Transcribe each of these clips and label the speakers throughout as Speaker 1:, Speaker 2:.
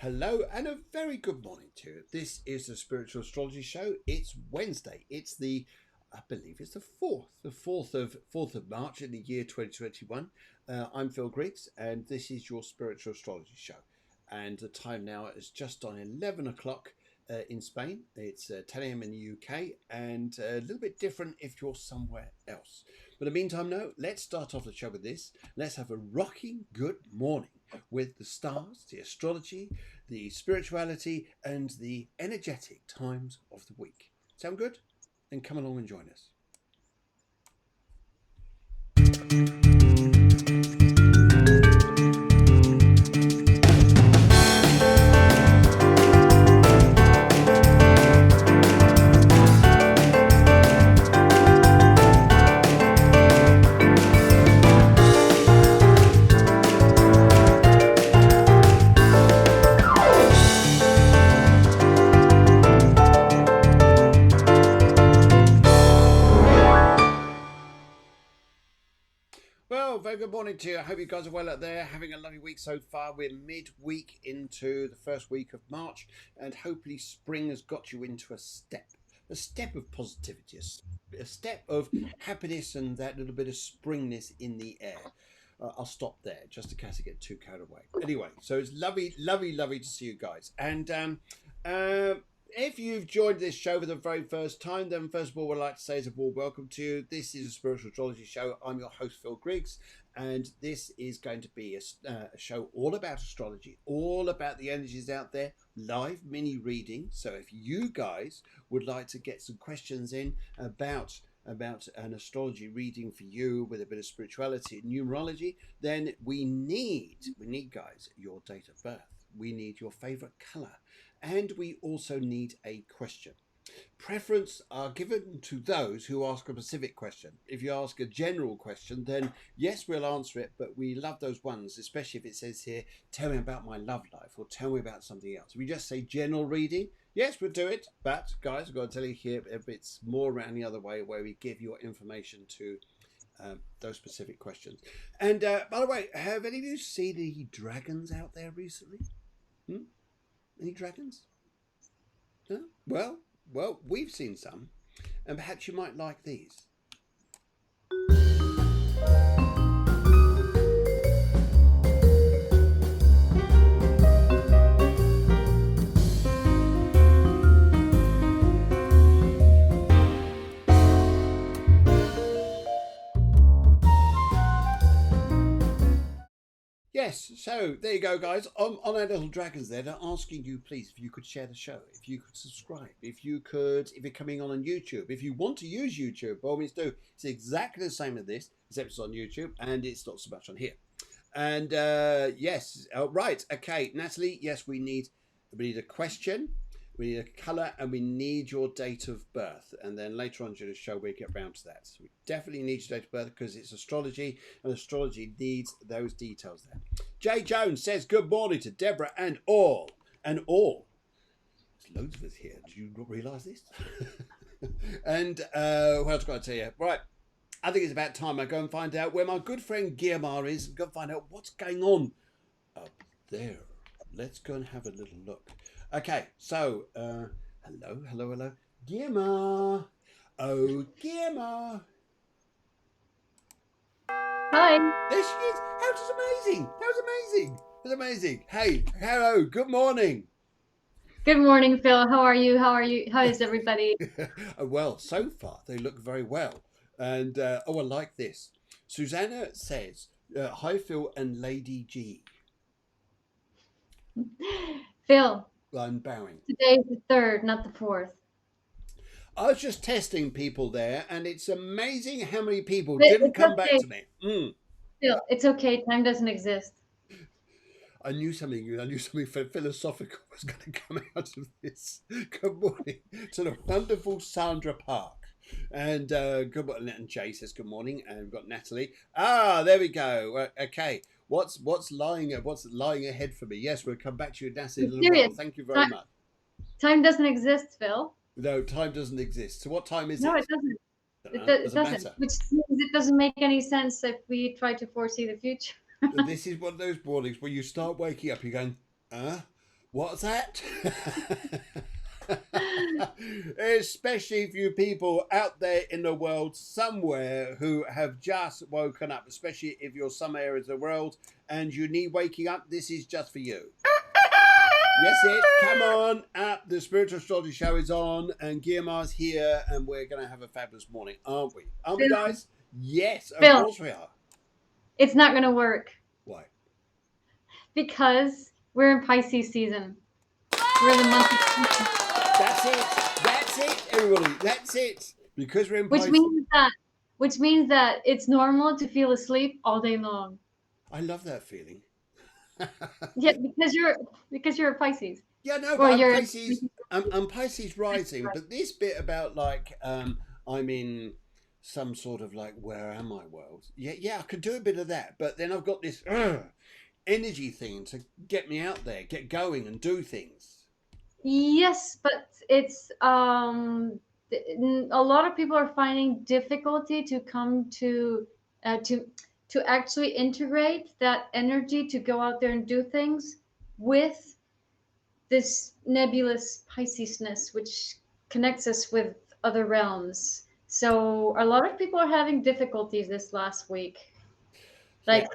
Speaker 1: Hello and a very good morning to you. This is the Spiritual Astrology Show. It's Wednesday. I believe it's the 4th of March in the year 2021. I'm Phil Griggs and this is your Spiritual Astrology Show. And the time now is just on 11 o'clock in Spain. It's 10 a.m. in the UK and a little bit different if you're somewhere else. But in the meantime, no, let's start off the show with this. Let's have a rocking good morning with the stars, the astrology, the spirituality, and the energetic times of the week. Sound good? Then come along and join us. Very good morning to you. I hope you guys are well out there, having a lovely week so far. We're midweek into the first week of March, and hopefully spring has got you into a step of positivity, a step of happiness and that little bit of springness in the air. I'll stop there just in case I get too carried away. Anyway, so it's lovely to see you guys. And if you've joined this show for the very first time, then first of all, what I'd like to say is a warm welcome to you. This is a Spiritual Astrology Show. I'm your host, Phil Griggs, and this is going to be a show all about astrology, all about the energies out there, live mini reading. So if you guys would like to get some questions in about an astrology reading for you with a bit of spirituality and numerology, then we need guys, your date of birth. We need your favorite color. And we also need a question. Preference are given to those who ask a specific question. If you ask a general question, then yes, we'll answer it, but we love those ones, especially if it says here, tell me about my love life, or tell me about something else. If we just say general reading, yes, we'll do it, but guys, I've got to tell you here, it's more around the other way, where we give your information to those specific questions. And by the way, have any of you seen any dragons out there recently? Any dragons? No? Well, we've seen some, and perhaps you might like these. Yes, so there you go, guys. On our little dragons there, they're asking you, please, if you could share the show, if you could subscribe, if you're coming on YouTube, if you want to use YouTube, by all means do. It's exactly the same as this, except it's on YouTube, and it's not so much on here. And yes, right, okay, Natalie, yes, we need a question, we need a colour, and we need your date of birth. And then later on during the show, we'll get around to that. So we definitely need your date of birth because it's astrology, and astrology needs those details there. Jay Jones says, good morning to Deborah and all. And all. There's loads of us here. Did you not realise this? And what else got to tell you? Right. I think it's about time I go and find out where my good friend Guiomar is and go and find out what's going on up there. Let's go and have a little look. Okay, so, hello. Guiomar. Oh, Guiomar.
Speaker 2: Hi.
Speaker 1: There she is. That was amazing. Hey, hello. Good morning.
Speaker 2: Good morning, Phil. How are you? How is everybody?
Speaker 1: Well, so far, they look very well. And, I like this. Susanna says, hi, Phil and Lady G.
Speaker 2: Phil.
Speaker 1: I'm bowing.
Speaker 2: Today's the 3rd, not the 4th.
Speaker 1: I was just testing people there, and it's amazing how many people didn't come back to me.
Speaker 2: Phil, it's okay. Time doesn't exist.
Speaker 1: I knew something philosophical was going to come out of this. Good morning to the wonderful Sandra Park. And good morning. And Jay says good morning. And we've got Natalie. There we go. Okay. What's lying ahead for me? Yes, we'll come back to you, Natalie, in a little while. Thank you very much.
Speaker 2: Time doesn't exist, Phil.
Speaker 1: No, time doesn't exist. So what time is it?
Speaker 2: No, it doesn't. It doesn't. Which means it doesn't make any sense if we try to foresee the future.
Speaker 1: This is one of those mornings where you start waking up, you're going, What's that? Especially for you people out there in the world somewhere who have just woken up, especially if you're some areas of the world and you need waking up, this is just for you. Yes, come on up. The Spiritual Astrology Show is on, and Guiomar's here, and we're going to have a fabulous morning, aren't we? Aren't we, guys? Yes, of course we are.
Speaker 2: It's not going to work.
Speaker 1: Why?
Speaker 2: Because we're in Pisces season. We're in the month of Pisces.
Speaker 1: That's it, everybody. That's it. Because we're in Pisces.
Speaker 2: Which means that it's normal to feel asleep all day long.
Speaker 1: I love that feeling.
Speaker 2: Yeah, because you're a Pisces.
Speaker 1: Yeah, no, but I'm Pisces. I'm Pisces rising, but this bit about like I'm in some sort of like where am I world. Yeah, I could do a bit of that, but then I've got this energy thing to get me out there, get going, and do things.
Speaker 2: Yes, but it's a lot of people are finding difficulty to come to actually integrate that energy to go out there and do things with this nebulous Piscesness, which connects us with other realms. So a lot of people are having difficulties this last week, like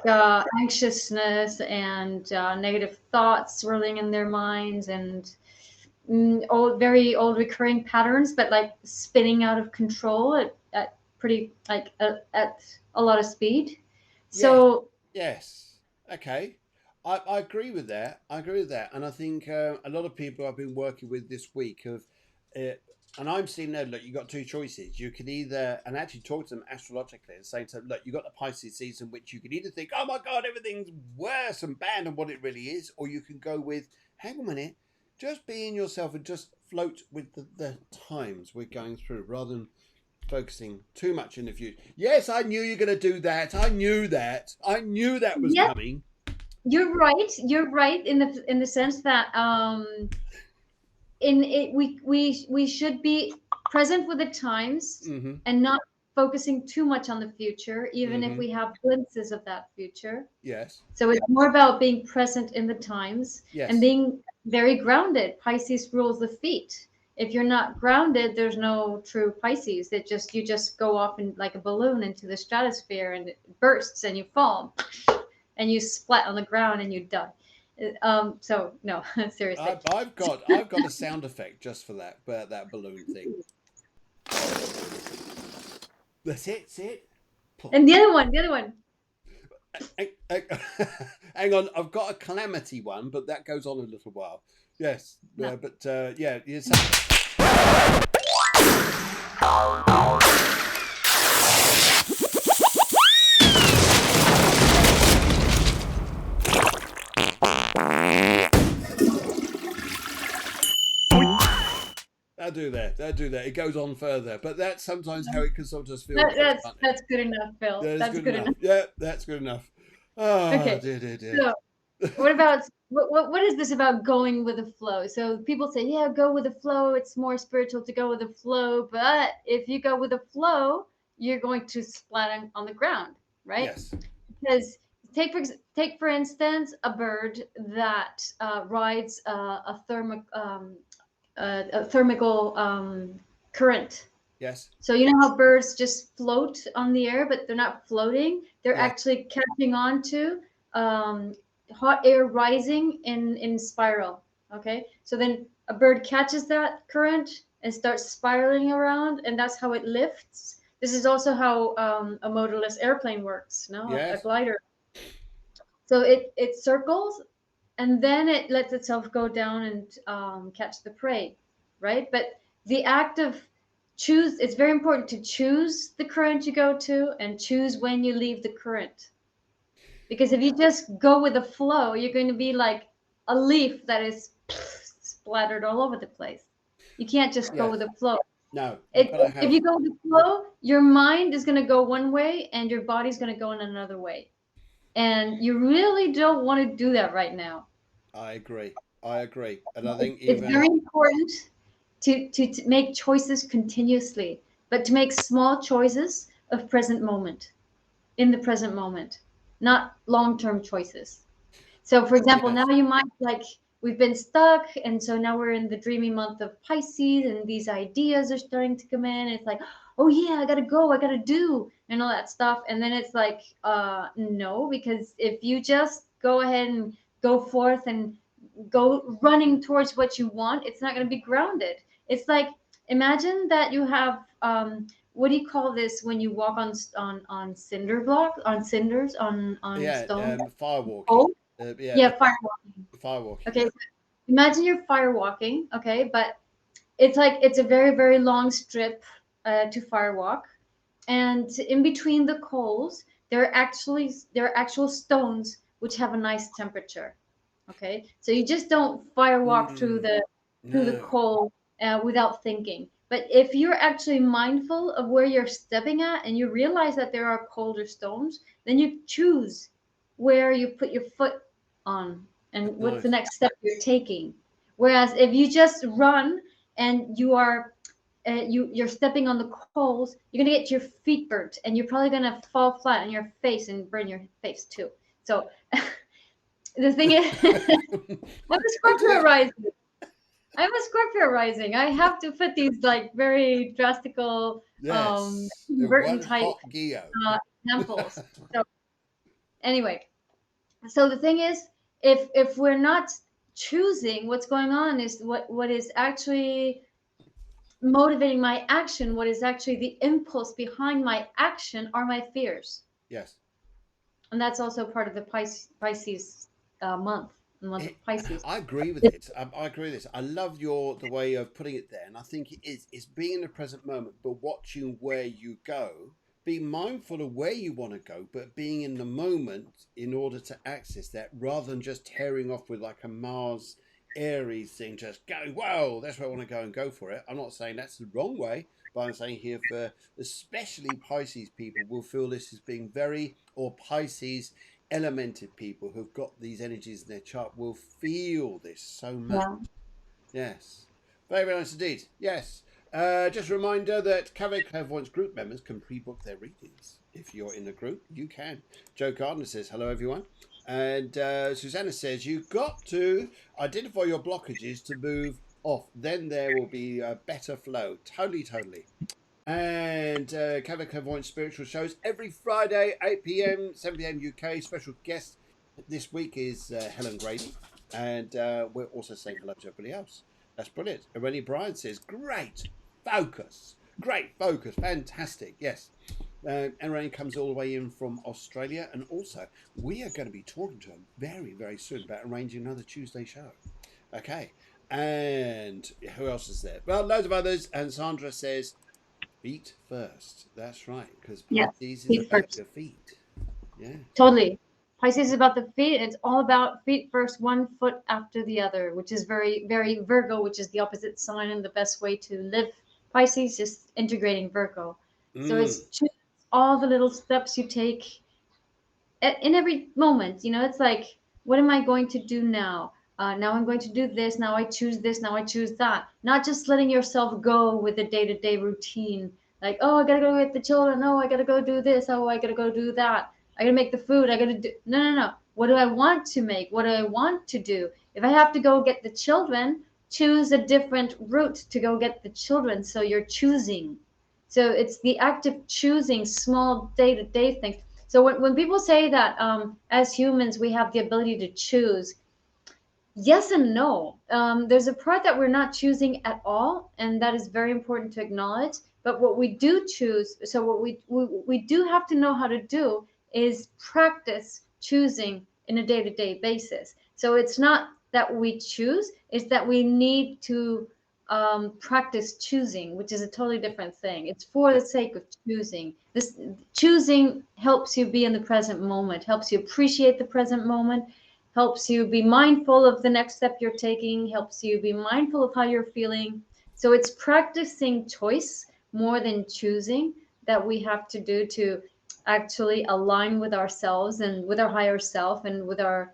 Speaker 2: anxiousness and negative thoughts swirling in their minds, and very old recurring patterns, but like spinning out of control at pretty like at a lot of speed. So
Speaker 1: yes, okay, I agree with that. And I think a lot of people I've been working with this week have, and I'm seeing that, look, you've got two choices. You can either, and actually talk to them astrologically and say to them, look, you've got the Pisces season, which you can either think, oh my God, everything's worse and bad than what it really is, or you can go with, hang on a minute, just being yourself and just float with the times we're going through rather than focusing too much in the future. Yes, I knew you were going to do that. I knew that was coming.
Speaker 2: You're right. You're right in the sense that we should be present with the times and not focusing too much on the future, even if we have glimpses of that future.
Speaker 1: Yes.
Speaker 2: So it's more about being present in the times and being very grounded. Pisces rules the feet. If you're not grounded, there's no true Pisces. You just go off in like a balloon into the stratosphere, and it bursts and you fall and you splat on the ground and you die. So no, seriously.
Speaker 1: I've got a sound effect just for that balloon thing. That's it. See it?
Speaker 2: And the other one.
Speaker 1: Hang on, I've got a calamity one, but that goes on a little while. Yes, no. They'll do that. It goes on further, but that's sometimes how it can sometimes feel.
Speaker 2: That's good enough, Phil. That's good enough.
Speaker 1: Yeah, that's good enough. Oh,
Speaker 2: okay. Dear. So, what about what is this about going with the flow? So people say, yeah, go with the flow. It's more spiritual to go with the flow, but if you go with the flow, you're going to splat on the ground, right?
Speaker 1: Yes.
Speaker 2: Because take for instance a bird that rides a thermal current.
Speaker 1: Yes.
Speaker 2: So you know how birds just float on the air, but they're not floating. They're actually catching on to hot air rising in spiral. Okay. So then a bird catches that current and starts spiraling around, and that's how it lifts. This is also how a motorless airplane works, a glider. So it circles, and then it lets itself go down and catch the prey, right? But the act of it's very important to choose the current you go to and choose when you leave the current. Because if you just go with the flow, you're going to be like a leaf that is splattered all over the place. You can't just go with the flow.
Speaker 1: No.
Speaker 2: If you go with the flow, your mind is going to go one way and your body's going to go in another way. And you really don't want to do that right now.
Speaker 1: I agree. And I think
Speaker 2: it's very important to make choices continuously, but to make small choices of in the present moment, not long-term choices. So for example, now you might like we've been stuck, and so now we're in the dreamy month of Pisces, and these ideas are starting to come in. It's like, oh yeah, I gotta go, I gotta do, and all that stuff. And then it's like, no, because if you just go ahead and go forth and go running towards what you want, it's not gonna be grounded. It's like, imagine that you have what do you call this when you walk on cinder block, on cinders, on
Speaker 1: Yeah,
Speaker 2: stone?
Speaker 1: firewalking.
Speaker 2: Oh,
Speaker 1: Yeah,
Speaker 2: yeah, firewalking.
Speaker 1: firewalking.
Speaker 2: Okay,
Speaker 1: Yeah.
Speaker 2: so imagine you're firewalking, okay, but it's like it's a very, very long strip to firewalk, and in between the coals, there are actual stones which have a nice temperature. Okay, so you just don't firewalk
Speaker 1: Mm,
Speaker 2: through the
Speaker 1: no.
Speaker 2: coal without thinking. But if you're actually mindful of where you're stepping at and you realize that there are colder stones, then you choose where you put your foot on and what's the
Speaker 1: Nice.
Speaker 2: next step you're taking. Whereas if you just run and you're stepping on the coals, you're gonna get your feet burnt, and you're probably gonna fall flat on your face and burn your face too. So the thing is, I'm a Scorpio rising. I'm a Scorpio rising. I have to put these like very drastical,
Speaker 1: Yes.
Speaker 2: inadvertent
Speaker 1: One
Speaker 2: type
Speaker 1: hot Geo.
Speaker 2: examples. So anyway, so the thing is, if we're not choosing what's going on, is what is actually motivating my action, what is actually the impulse behind my action, are my fears.
Speaker 1: Yes.
Speaker 2: And that's also part of the Pisces month, the month
Speaker 1: It,
Speaker 2: of Pisces.
Speaker 1: I agree with it. I agree with this. I love the way of putting it there, and I think it is. It's being in the present moment, but watching where you go. Being mindful of where you want to go, but being in the moment in order to access that, rather than just tearing off with like a Mars Aries thing, just going, "Whoa, that's where I want to go and go for it." I'm not saying that's the wrong way, but I'm saying here for especially Pisces people will feel this as being very, or Pisces elemented people who've got these energies in their chart will feel this so much.
Speaker 2: Yeah.
Speaker 1: Yes. Very, very nice indeed. Yes. Just a reminder that Clairvoyance group members can pre-book their readings. If you're in the group, you can. Joe Gardner says, hello, everyone. And Susanna says, you've got to identify your blockages to move off. Then there will be a better flow. Totally, totally. And Clairvoyance Spiritual shows every Friday, 8 p.m., 7 p.m. UK. Special guest this week is Helen Grady. And we're also saying hello to everybody else. That's brilliant. And Rennie Bryan says, great focus. Great focus. Fantastic. Yes. And Rennie comes all the way in from Australia. And also, we are going to be talking to him very, very soon about arranging another Tuesday show. Okay. And who else is there? Well, loads of others. And Sandra says, feet first. That's right, because
Speaker 2: Yes.
Speaker 1: Pisces is
Speaker 2: Feet
Speaker 1: about
Speaker 2: first.
Speaker 1: your feet. Yeah.
Speaker 2: Totally. Pisces is about the feet. It's all about feet first, one foot after the other, which is very, very Virgo, which is the opposite sign, and the best way to live Pisces is integrating Virgo. So
Speaker 1: Mm.
Speaker 2: it's choose all the little steps you take in every moment. It's like, what am I going to do now? Now I'm going to do this. Now I choose this. Now I choose that. Not just letting yourself go with the day-to-day routine. Like, oh, I gotta go get the children. Oh, I gotta go do this. Oh, I gotta go do that. I gotta make the food. I gotta do. No, no, no. What do I want to make? What do I want to do? If I have to go get the children, choose a different route to go get the children. So you're choosing. So it's the act of choosing small day-to-day things. So when people say that as humans we have the ability to choose, yes and no. There's a part that we're not choosing at all, and that is very important to acknowledge. But what we do choose, so what we do have to know how to do is practice choosing in a day-to-day basis. So it's not that we choose, it's that we need to practice choosing, which is a totally different thing. It's for
Speaker 1: Yeah.
Speaker 2: the sake of choosing. This choosing helps you be in the present moment, helps you appreciate the present moment, helps you be mindful of the next step you're taking, helps you be mindful of how you're feeling. So it's practicing choice more than choosing that we have to do to actually align with ourselves and with our higher self and with our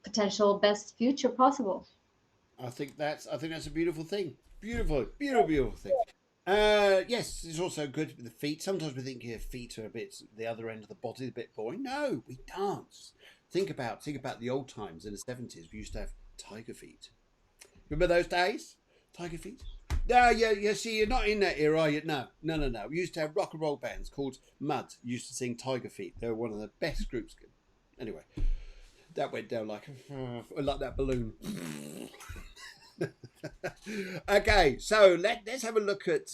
Speaker 2: potential best future possible.
Speaker 1: I think that's a beautiful thing. Beautiful, beautiful, beautiful thing. Yes, it's also good with the feet. Sometimes we think your feet are a bit the other end of the body, a bit boring. No, we dance. Think about the old times in the 70s. We used to have tiger feet. Remember those days? Tiger feet? No, yeah. See, you're not in that era, are you? No. We used to have rock and roll bands called Mud. Used to sing Tiger Feet. They were one of the best groups. Anyway, that went down like that balloon. Okay, so let's have a look at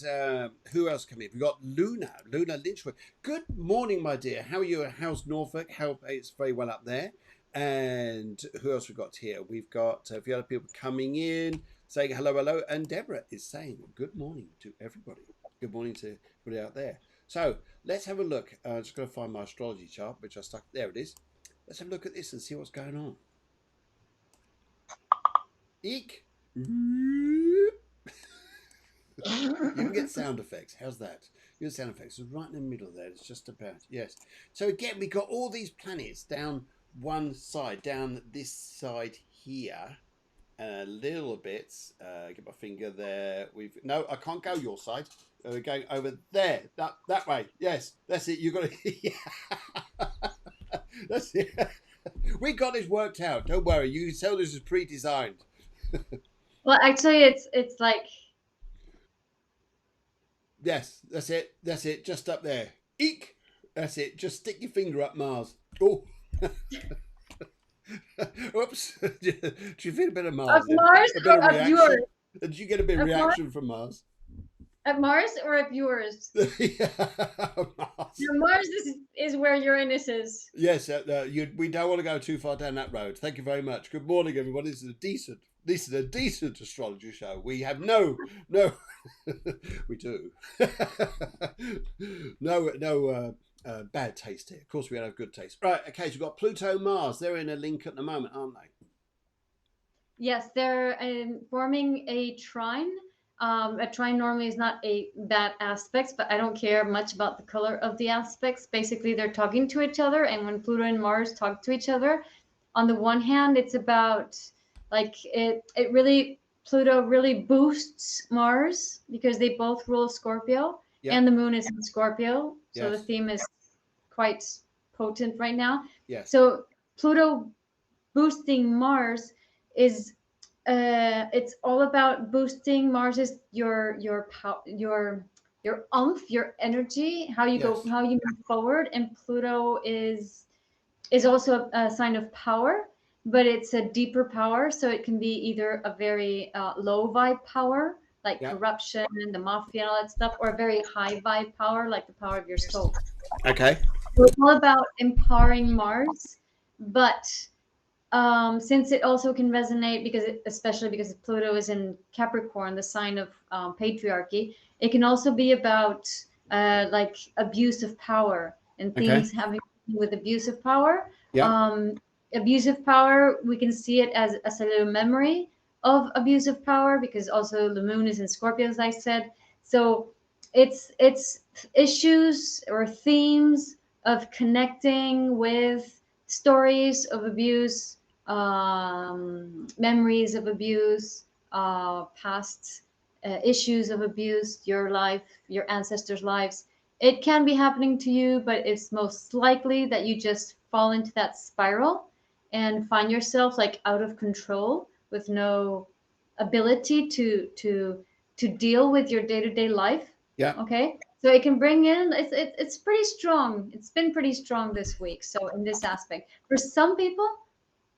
Speaker 1: who else came in. We've got Luna Lynchwood. Good morning, my dear. How are you? How's Norfolk? It's very well up there. And who else we've got here? We've got a few other people coming in, saying hello. And Deborah is saying good morning to everybody. Good morning to everybody out there. So let's have a look. I'm just going to find my astrology chart, which I stuck. There it is. Let's have a look at this and see what's going on. Eek. You can get sound effects. How's that? You get sound effects. It's right in the middle there. It's just about, yes. So again, we got all these planets down one side, down this side here, and a little bit. Get my finger there. No, I can't go your side. We're going over there. That way. Yes, that's it. You got to. That's it. We got this worked out. Don't worry. You can tell this is pre-designed.
Speaker 2: Well, actually, it's like.
Speaker 1: Yes, that's it. Just up there. Eek. That's it. Just stick your finger up Mars. Oh. Oops. Do you feel a bit of Mars?
Speaker 2: Of Mars or of yours?
Speaker 1: Did you get a bit of reaction
Speaker 2: Mars?
Speaker 1: from Mars?
Speaker 2: At Mars or at yours?
Speaker 1: Yeah, Mars.
Speaker 2: Now, Mars is where Uranus is.
Speaker 1: Yes, we don't want to go too far down that road. Thank you very much. Good morning, everyone. This is a decent astrology show. We have no, we do. no bad taste here. Of course, we have good taste. Right, okay, so we've got Pluto, Mars. They're in a link at the moment, aren't they?
Speaker 2: Yes, they're forming a trine. A trine normally is not a bad aspect, but I don't care much about the color of the aspects. Basically, they're talking to each other, and when Pluto and Mars talk to each other, on the one hand, it's about like Pluto really boosts Mars because they both rule Scorpio, and the moon is in Scorpio, so the theme is quite potent right now.
Speaker 1: Yes.
Speaker 2: So Pluto boosting Mars is it's all about boosting Mars is your oomph, your energy, how you go, how you move forward, and Pluto is also a sign of power, but it's a deeper power, so it can be either a very low vibe power like corruption and the mafia and all that stuff, or a very high vibe power like the power of your soul.
Speaker 1: Okay.
Speaker 2: So it's all about empowering Mars, but since it also can resonate especially because Pluto is in Capricorn, the sign of patriarchy, it can also be about like abuse of power and things having to do with abuse of power. Abuse of power, we can see it as a little memory of abuse of power because also the moon is in Scorpio, as I said. So it's issues or themes of connecting with stories of abuse, memories of abuse, past issues of abuse, your life, your ancestors' lives. It can be happening to you, but it's most likely that you just fall into that spiral and find yourself like out of control with no ability to deal with your day-to-day life. Okay. So it can bring in, it's pretty strong. It's been pretty strong this week. So in this aspect, for some people,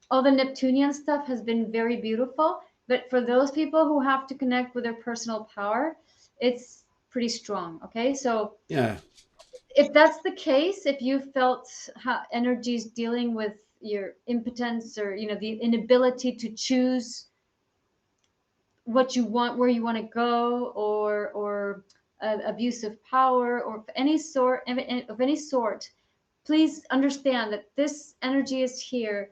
Speaker 2: all the Neptunian stuff has been very beautiful. But for those people who have to connect with their personal power, it's pretty strong. Okay. So if that's the case, if you felt how energies dealing with your impotence or, the inability to choose what you want, where you want to go, or abuse of power or of any sort, please understand that this energy is here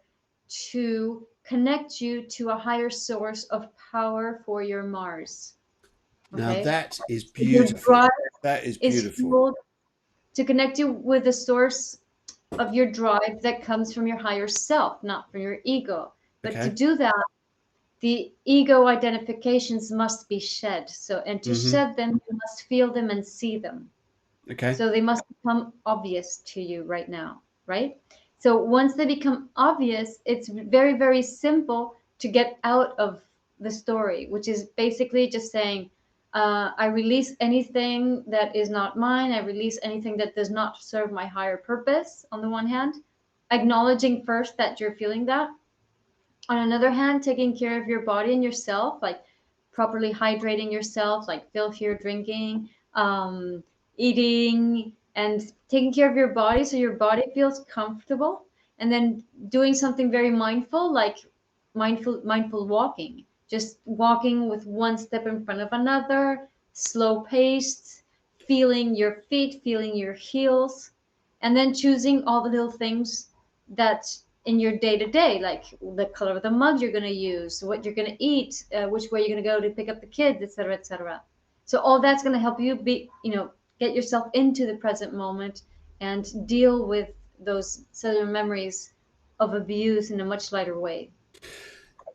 Speaker 2: to connect you to a higher source of power for your Mars.
Speaker 1: Okay? Now that is beautiful. That is beautiful.
Speaker 2: To connect you with the source of your drive that comes from your higher self, not from your ego. But to do that, the ego identifications must be shed. And to shed them, you must feel them and see them.
Speaker 1: Okay.
Speaker 2: So they must become obvious to you right now, right? So once they become obvious, it's very, very simple to get out of the story, which is basically just saying, I release anything that is not mine. I release anything that does not serve my higher purpose, on the one hand, acknowledging first that you're feeling that. On another hand, taking care of your body and yourself, like properly hydrating yourself, like fill here drinking, eating, and taking care of your body so your body feels comfortable. And then doing something very mindful, like mindful walking, just walking with one step in front of another, slow paced, feeling your feet, feeling your heels, and then choosing all the little things that in your day to day, like the color of the mug you're going to use, what you're going to eat, which way you're going to go to pick up the kids, etc., etc. So all that's going to help you get yourself into the present moment and deal with those cellular memories of abuse in a much lighter way.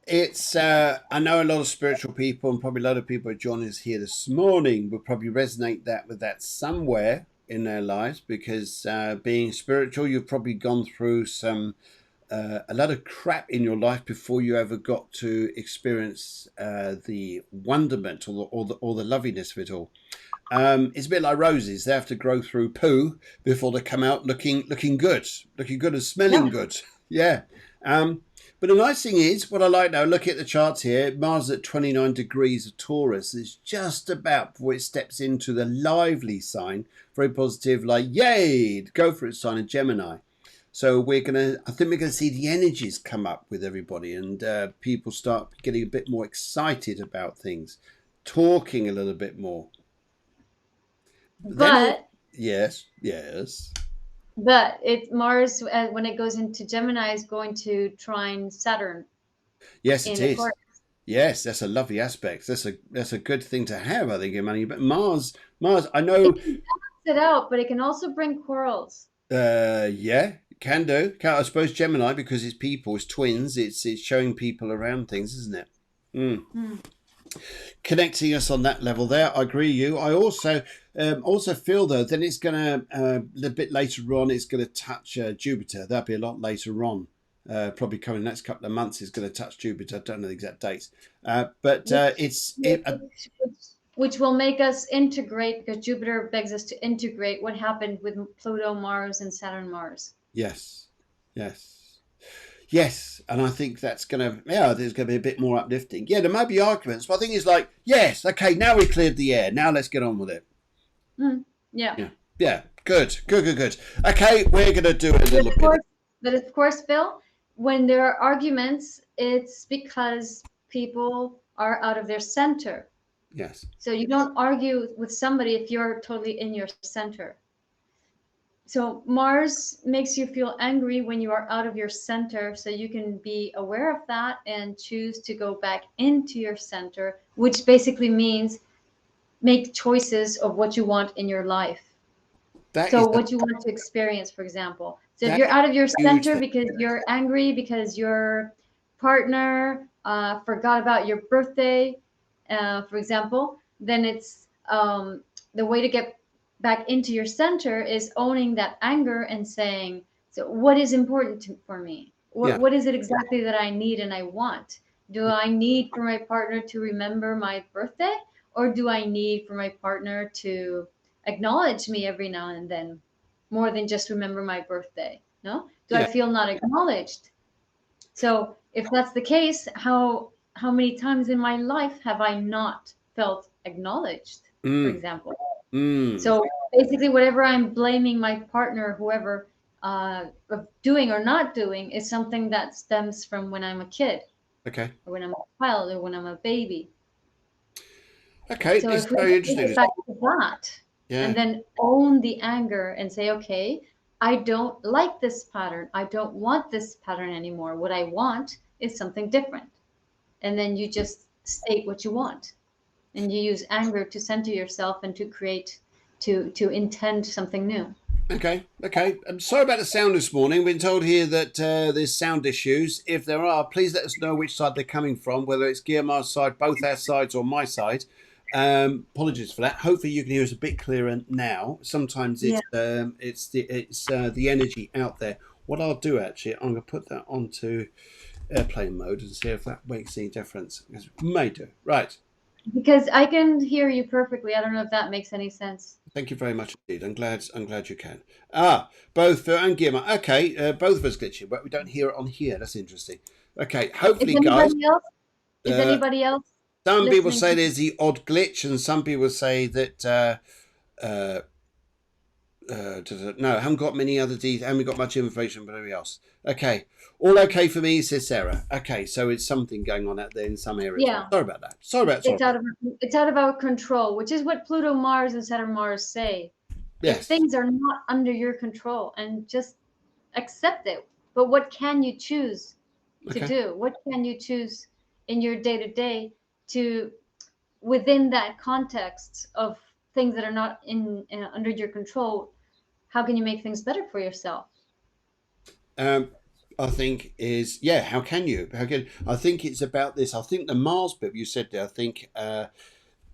Speaker 1: It's I know a lot of spiritual people, and probably a lot of people who join us here this morning will probably resonate with that somewhere in their lives, because being spiritual, you've probably gone through a lot of crap in your life before you ever got to experience the wonderment or the loveliness of it all. It's a bit like roses; they have to grow through poo before they come out looking good and smelling good. Yeah. But the nice thing is, what I like now, look at the charts here, Mars at 29 degrees of Taurus is just about before it steps into the lively sign, very positive, like, yay, go for it sign of Gemini. So I think we're gonna see the energies come up with everybody, and people start getting a bit more excited about things, talking a little bit more.
Speaker 2: But
Speaker 1: yes.
Speaker 2: But Mars, when it goes into Gemini, is going to trine Saturn.
Speaker 1: Yes, it is.
Speaker 2: Aquarius.
Speaker 1: Yes, that's a lovely aspect. That's a good thing to have, I think, in money. But Mars, I know.
Speaker 2: It can balance it out, but it can also bring quarrels.
Speaker 1: Yeah, can do. I suppose Gemini, because it's people, it's twins. It's showing people around things, isn't it? Connecting us on that level there. I agree with you. I also feel, though, then it's going to a little bit later on, it's going to touch Jupiter. That'll be a lot later on. Probably coming next couple of months is going to touch Jupiter. I don't know the exact dates, but
Speaker 2: which will make us integrate, because Jupiter begs us to integrate what happened with Pluto, Mars, and Saturn, Mars.
Speaker 1: Yes, and I think that's there's going to be a bit more uplifting. Yeah, there might be arguments, but I think it's like, yes, okay, now we cleared the air. Now let's get on with it. Yeah. Good. Okay, we're going to do it a little bit.
Speaker 2: But of course, Phil, when there are arguments, it's because people are out of their center.
Speaker 1: Yes.
Speaker 2: So you don't argue with somebody if you're totally in your center. So Mars makes you feel angry when you are out of your center, so you can be aware of that and choose to go back into your center, which basically means make choices of what you want in your life. What you want to experience, for example. So if you're out of your center because you're angry because your partner forgot about your birthday, for example, then it's the way to get back into your center is owning that anger and saying, so what is important for me? What is it exactly that I need and I want? Do I need for my partner to remember my birthday, or do I need for my partner to acknowledge me every now and then, more than just remember my birthday? No? Do I feel not acknowledged? So if that's the case, how many times in my life have I not felt acknowledged, for example? So basically, whatever I'm blaming my partner, whoever, of doing or not doing, is something that stems from when I'm a kid.
Speaker 1: Okay.
Speaker 2: Or when I'm a child, or when I'm a baby.
Speaker 1: Okay,
Speaker 2: so
Speaker 1: it's
Speaker 2: if we
Speaker 1: very interesting.
Speaker 2: Get back to that, and then own the anger and say, okay, I don't like this pattern. I don't want this pattern anymore. What I want is something different. And then you just state what you want. And you use anger to center yourself and to create, to intend something new.
Speaker 1: Okay. I'm sorry about the sound this morning. We've been told here that there's sound issues. If there are, please let us know which side they're coming from, whether it's Guiomar's side, both our sides, or my side. Apologies for that. Hopefully you can hear us a bit clearer now. Sometimes it's the energy out there. What I'll do, actually, I'm going to put that onto airplane mode and see if that makes any difference. It may do. Right.
Speaker 2: Because I can hear you perfectly. I don't know if that makes any sense.
Speaker 1: Thank you very much indeed. I'm glad you can. Both Phil and Guiomar. Okay, both of us glitching, but we don't hear it on here. That's interesting. Okay, hopefully,
Speaker 2: Is
Speaker 1: guys.
Speaker 2: anybody else? Is
Speaker 1: Uh,
Speaker 2: anybody else
Speaker 1: some people
Speaker 2: listening
Speaker 1: say
Speaker 2: to?
Speaker 1: there's the odd glitch, and some people say that uh, no, I haven't got many other details. I haven't got much information about anybody else. Okay, all okay for me, says Sarah. Okay, so it's something going on out there in some areas.
Speaker 2: Yeah,
Speaker 1: Sorry about that. Sorry
Speaker 2: it's
Speaker 1: about
Speaker 2: out of it's out of our control, which is what Pluto, Mars, and Saturn, Mars say. If
Speaker 1: yes.
Speaker 2: things are not under your control, and just accept it. But what can you choose to
Speaker 1: Okay.
Speaker 2: do? What can you choose in your day to day to within that context of things that are not in under your control? How can you make things better for yourself?
Speaker 1: I think is yeah. How can you? How can I think it's about this? I think the Mars bit you said there. I think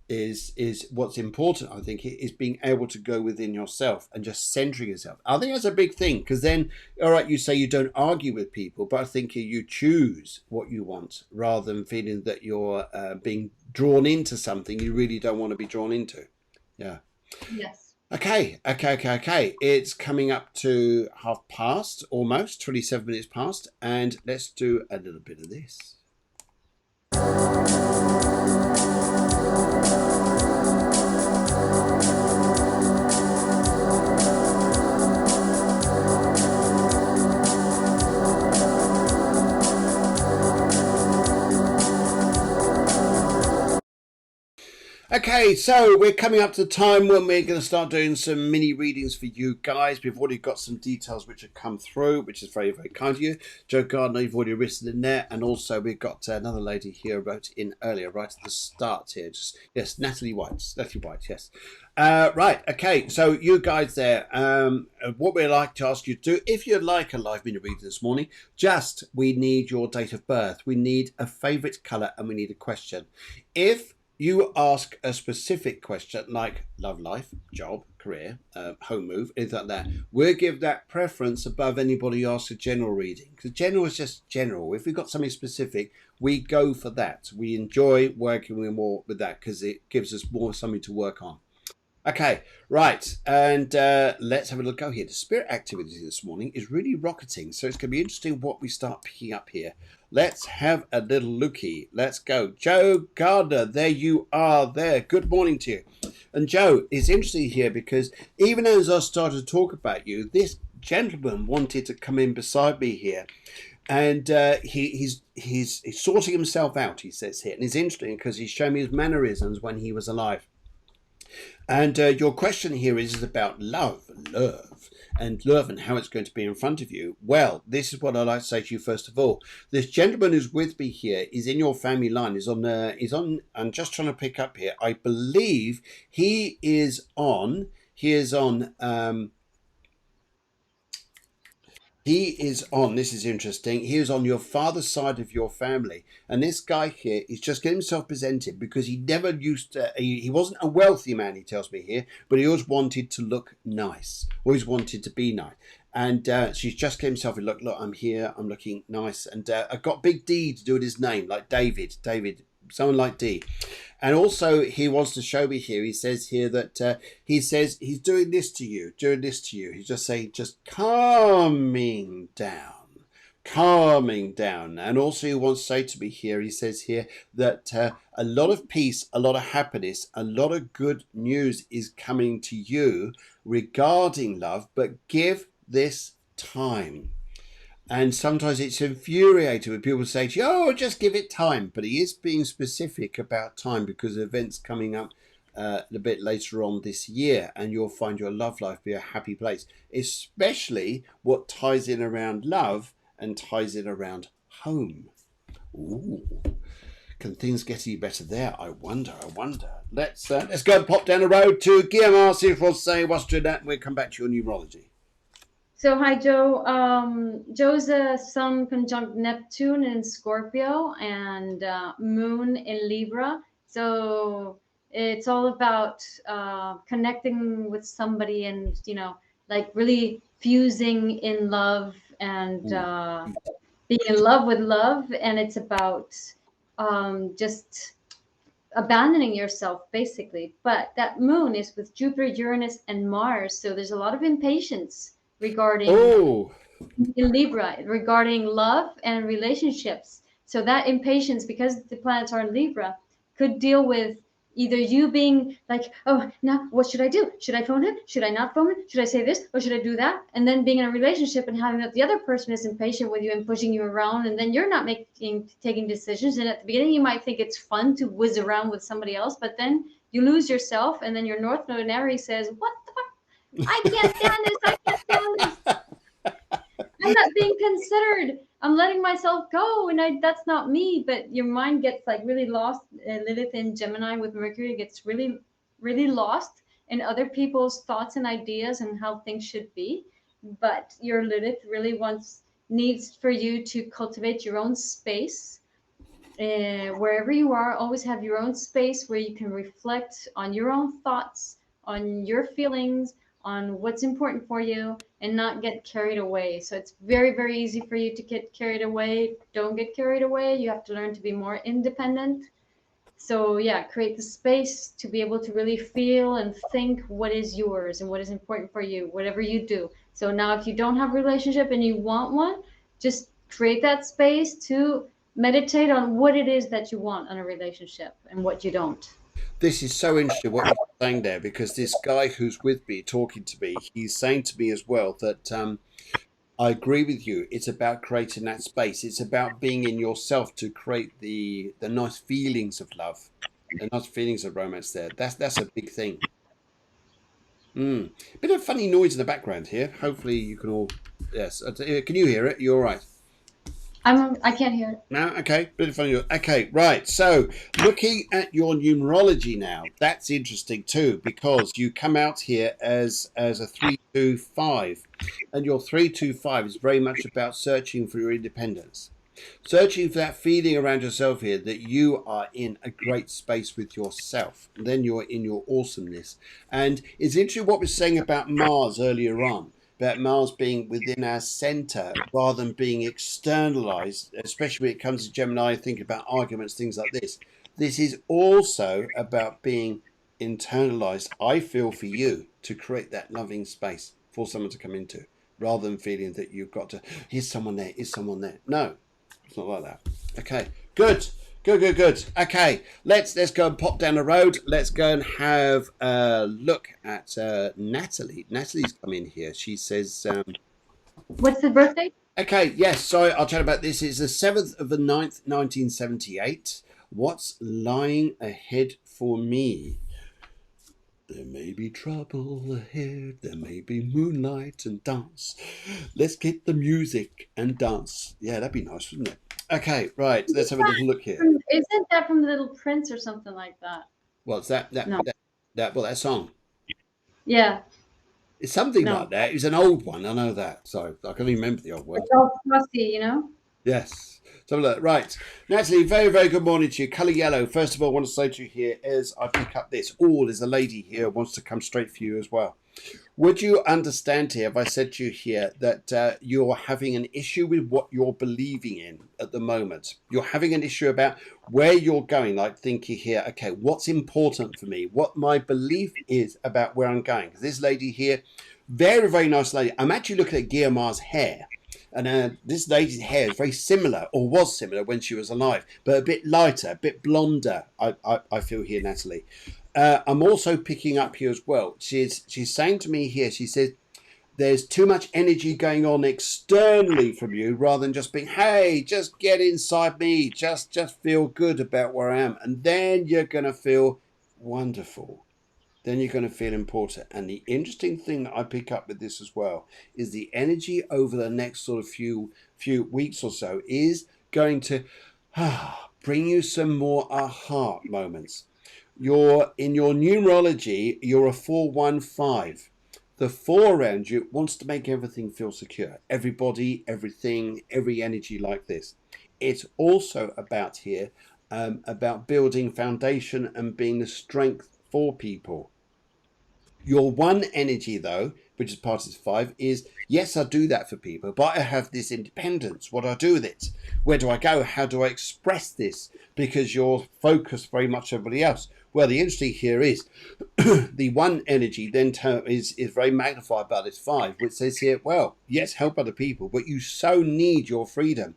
Speaker 1: is what's important. I think is being able to go within yourself and just centering yourself. I think that's a big thing because then, all right, you say you don't argue with people, but I think you choose what you want rather than feeling that you're being drawn into something you really don't want to be drawn into. Yeah.
Speaker 2: Yes.
Speaker 1: Okay. It's coming up to past, almost 27 minutes past, and let's do a little bit of this. Okay, so we're coming up to the time when we're going to start doing some mini readings for you guys. We've already got some details which have come through, which is very, very kind of you. Joe Gardner, you've already written in there. And also we've got another lady here wrote in earlier, right at the start here. Yes, Natalie White, yes. Right, okay, so you guys there, what we'd like to ask you to do, if you'd like a live mini reading this morning, we need your date of birth. We need a favourite colour and we need a question. If you ask a specific question like love life, job, career, home move, anything like that, we'll give that preference above anybody who asks a general reading. Because general is just general. If we've got something specific, we go for that. We enjoy working with that because it gives us more something to work on. Okay, right, and let's have a look go here. The spirit activity this morning is really rocketing, so it's going to be interesting what we start picking up here. Let's have a little looky. Let's go. Joe Gardner, there you are there. Good morning to you. And Joe, it's interesting here because even as I started to talk about you, this gentleman wanted to come in beside me here. And he's sorting himself out, he says here. And it's interesting because he's showing me his mannerisms when he was alive. And your question here is about love and how it's going to be in front of you. Well, this is what I'd like to say to you first of all. This gentleman who's with me here is in your family line. Is on. I'm just trying to pick up here. I believe he is on. He is on. This is interesting, he is on your father's side of your family. And this guy here is just getting himself presented because he never used to, he wasn't a wealthy man, he tells me here, but he always wanted to look nice, always wanted to be nice. And she's just getting himself, look, I'm here, I'm looking nice. And I've got Big D to do with his name, like David, someone like D. And also he wants to show me here, he says here that he says he's doing this to you. He's just saying, just calming down. And also he wants to say to me here, he says here that a lot of peace, a lot of happiness, a lot of good news is coming to you regarding love, but give this time. And sometimes it's infuriating when people say to you, oh, just give it time. But he is being specific about time because of events coming up a bit later on this year. And you'll find your love life be a happy place, especially what ties in around love and ties in around home. Ooh. Can things get any better there? I wonder. Let's go and pop down the road to Guiomar, see if we'll say what's doing that, and we'll come back to your numerology.
Speaker 2: So hi, Joe. Joe's a Sun conjunct Neptune in Scorpio and Moon in Libra. So it's all about connecting with somebody and like really fusing in love and being in love with love, and it's about just abandoning yourself basically. But that moon is with Jupiter, Uranus, and Mars, so there's a lot of impatience regarding
Speaker 1: Oh,
Speaker 2: in Libra regarding love and relationships. So that impatience, because the planets are in Libra, could deal with either you being like, oh, now what should I do? Should I phone him? Should I not phone him? Should I say this or should I do that? And then being in a relationship and having that the other person is impatient with you and pushing you around, and then you're not taking decisions. And at the beginning, you might think it's fun to whiz around with somebody else, but then you lose yourself, and then your North Node in Aries says, "What the fuck? I can't stand this. I can't stand this. I'm not being considered. I'm letting myself go, and that's not me." But your mind gets like really lost. Lilith in Gemini with Mercury gets really, really lost in other people's thoughts and ideas and how things should be. But your Lilith really needs for you to cultivate your own space. Wherever you are, always have your own space where you can reflect on your own thoughts, on your feelings, on what's important for you, and not get carried away. So it's very, very easy for you to get carried away. Don't get carried away. You have to learn to be more independent. So yeah, create the space to be able to really feel and think what is yours and what is important for you, whatever you do. So now if you don't have a relationship and you want one, just create that space to meditate on what it is that you want in a relationship and what you don't.
Speaker 1: this is so interesting what you're saying there, because this guy who's with me talking to me, he's saying to me as well that I agree with you. It's about creating that space. It's about being in yourself to create the nice feelings of love, the nice feelings of romance. There, that's a big thing. Mm. Bit of funny noise in the background here. Hopefully you can all. Yes, can you hear it? You're all right.
Speaker 2: I can't hear it.
Speaker 1: No, okay, bit of funny. Okay, right. So, looking at your numerology now, that's interesting too, because you come out here as a 325, and your 325 is very much about searching for your independence, searching for that feeling around yourself here that you are in a great space with yourself. And then you're in your awesomeness, and it's interesting what we're saying about Mars earlier on, about Mars being within our center rather than being externalized, especially when it comes to Gemini, thinking about arguments, things like this. This is also about being internalized, I feel, for you to create that loving space for someone to come into, rather than feeling that you've got to, here's someone there, is someone there. No, it's not like that. Okay, good. Good. Okay, let's go and pop down the road. Let's go and have a look at Natalie. Natalie's come in here. She says,
Speaker 2: What's the birthday?
Speaker 1: okay, yes, sorry, I'll chat about this. It's the 7th of the 9th, 1978. What's lying ahead for me? There may be trouble ahead, there may be moonlight and dance. Let's get the music and dance. Yeah, that'd be nice, wouldn't it? Okay, right, let's have a little look here.
Speaker 2: Isn't that from the Little Prince or something like that?
Speaker 1: What's that?
Speaker 2: No.
Speaker 1: That song.
Speaker 2: Yeah.
Speaker 1: It's something
Speaker 2: No.
Speaker 1: like that. It was an old one, I know that. So I can remember the old one.
Speaker 2: It's all frosty, you know?
Speaker 1: Yes. So look, right. Natalie, very, very good morning to you. Colour yellow. First of all, I want to say to you here as I pick up this. Oh, there's a lady here who wants to come straight for you as well. Would you understand here if I said to you here that you're having an issue with what you're believing in at the moment? You're having an issue about where you're going, like thinking here, okay, what's important for me? What my belief is about where I'm going. Because this lady here, very, very nice lady. I'm actually looking at Guiomar's hair. And this lady's hair is very similar, or was similar when she was alive, but a bit lighter, a bit blonder, I feel here, Natalie. I'm also picking up here as well. She's saying to me here, she says, there's too much energy going on externally from you rather than just being, hey, just get inside me, just feel good about where I am. And then you're going to feel wonderful. Then you're going to feel important. And the interesting thing that I pick up with this as well is the energy over the next sort of few weeks or so is going to bring you some more aha moments. You're in your numerology, you're a 415. The 4 around you wants to make everything feel secure. Everybody, everything, every energy like this. It's also about here, about building foundation and being the strength for people. Your 1 energy, though, which is part of this 5, is yes, I do that for people, but I have this independence. What do I do with it? Where do I go? How do I express this? Because you're focused very much on everybody else. Well, the interesting here is the 1 energy then is very magnified by this 5, which says here, well, yes, help other people, but you so need your freedom.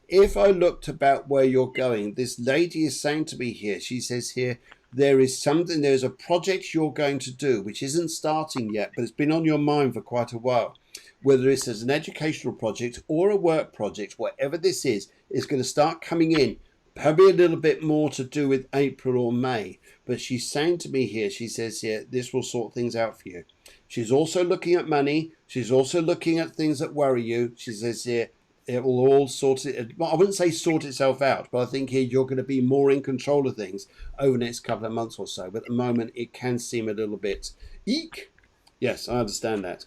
Speaker 1: If I looked about where you're going, this lady is saying to me here, she says here, there's a project you're going to do, which isn't starting yet, but it's been on your mind for quite a while. Whether it's as an educational project or a work project, whatever this is going to start coming in. Probably a little bit more to do with April or May. But she's saying to me here, she says here, this will sort things out for you. She's also looking at money. She's also looking at things that worry you. She says here, it will all I wouldn't say sort itself out, but I think here you're going to be more in control of things over the next couple of months or so. But at the moment, it can seem a little bit eek. Yes, I understand that.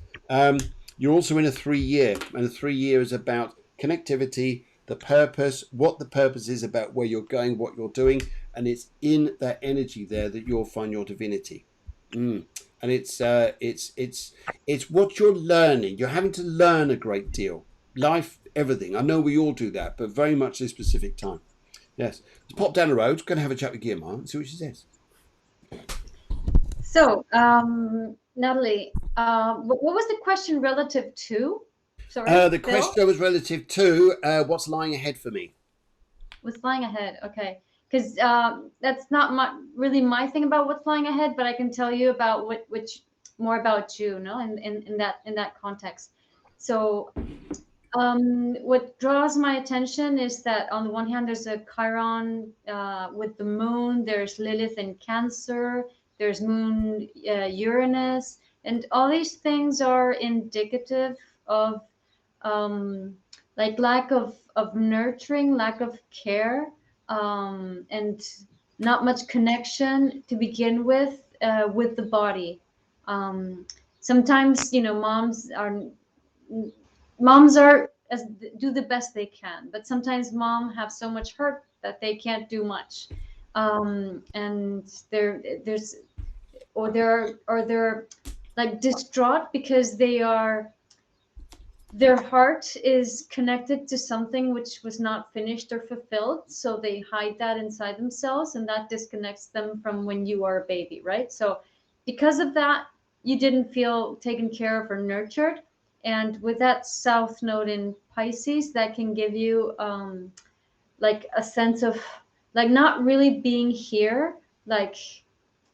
Speaker 1: You're also in a 3-year, and a 3-year is about connectivity, the purpose, what the purpose is about where you're going, what you're doing, and it's in that energy there that you'll find your divinity. And it's what you're learning. You're having to learn a great deal. Life, everything. I know we all do that, but very much this specific time. Yes. Let's pop down the road. Going to have a chat with Guiomar and see what she says.
Speaker 2: So, Natalie, what was the question relative to? Sorry,
Speaker 1: the question was relative to what's lying ahead for me.
Speaker 2: What's lying ahead? Okay, because that's not really my thing about what's lying ahead, but I can tell you about which more about you, no, in that context. So, what draws my attention is that on the one hand, there's a Chiron with the moon. There's Lilith in Cancer. There's Moon Uranus, and all these things are indicative of like lack of nurturing, lack of care, and not much connection to begin with the body. Sometimes, moms are do the best they can, but sometimes mom have so much hurt that they can't do much, and they're like distraught because their heart is connected to something which was not finished or fulfilled, so they hide that inside themselves, and that disconnects them from when you are a baby, right? So because of that, you didn't feel taken care of or nurtured, and with that south node in Pisces, that can give you like a sense of like not really being here, like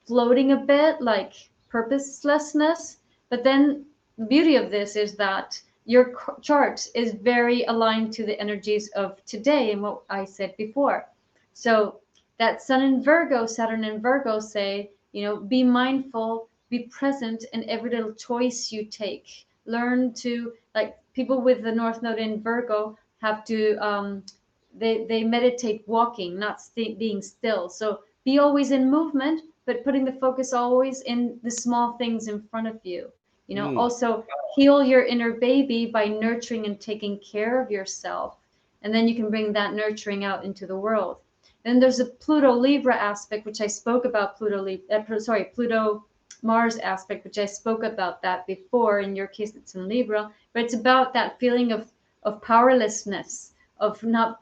Speaker 2: floating a bit, like purposelessness. But then the beauty of this is that your chart is very aligned to the energies of today and what I said before. So that Sun in Virgo, Saturn in Virgo say, be mindful, be present in every little choice you take. Learn to, like people with the North Node in Virgo have to, they meditate walking, not being still. So be always in movement, but putting the focus always in the small things in front of you. Also heal your inner baby by nurturing and taking care of yourself. And then you can bring that nurturing out into the world. Then there's a Pluto Libra aspect, which I spoke about, Pluto Mars aspect, which I spoke about that before. In your case, it's in Libra, but it's about that feeling of powerlessness, of not,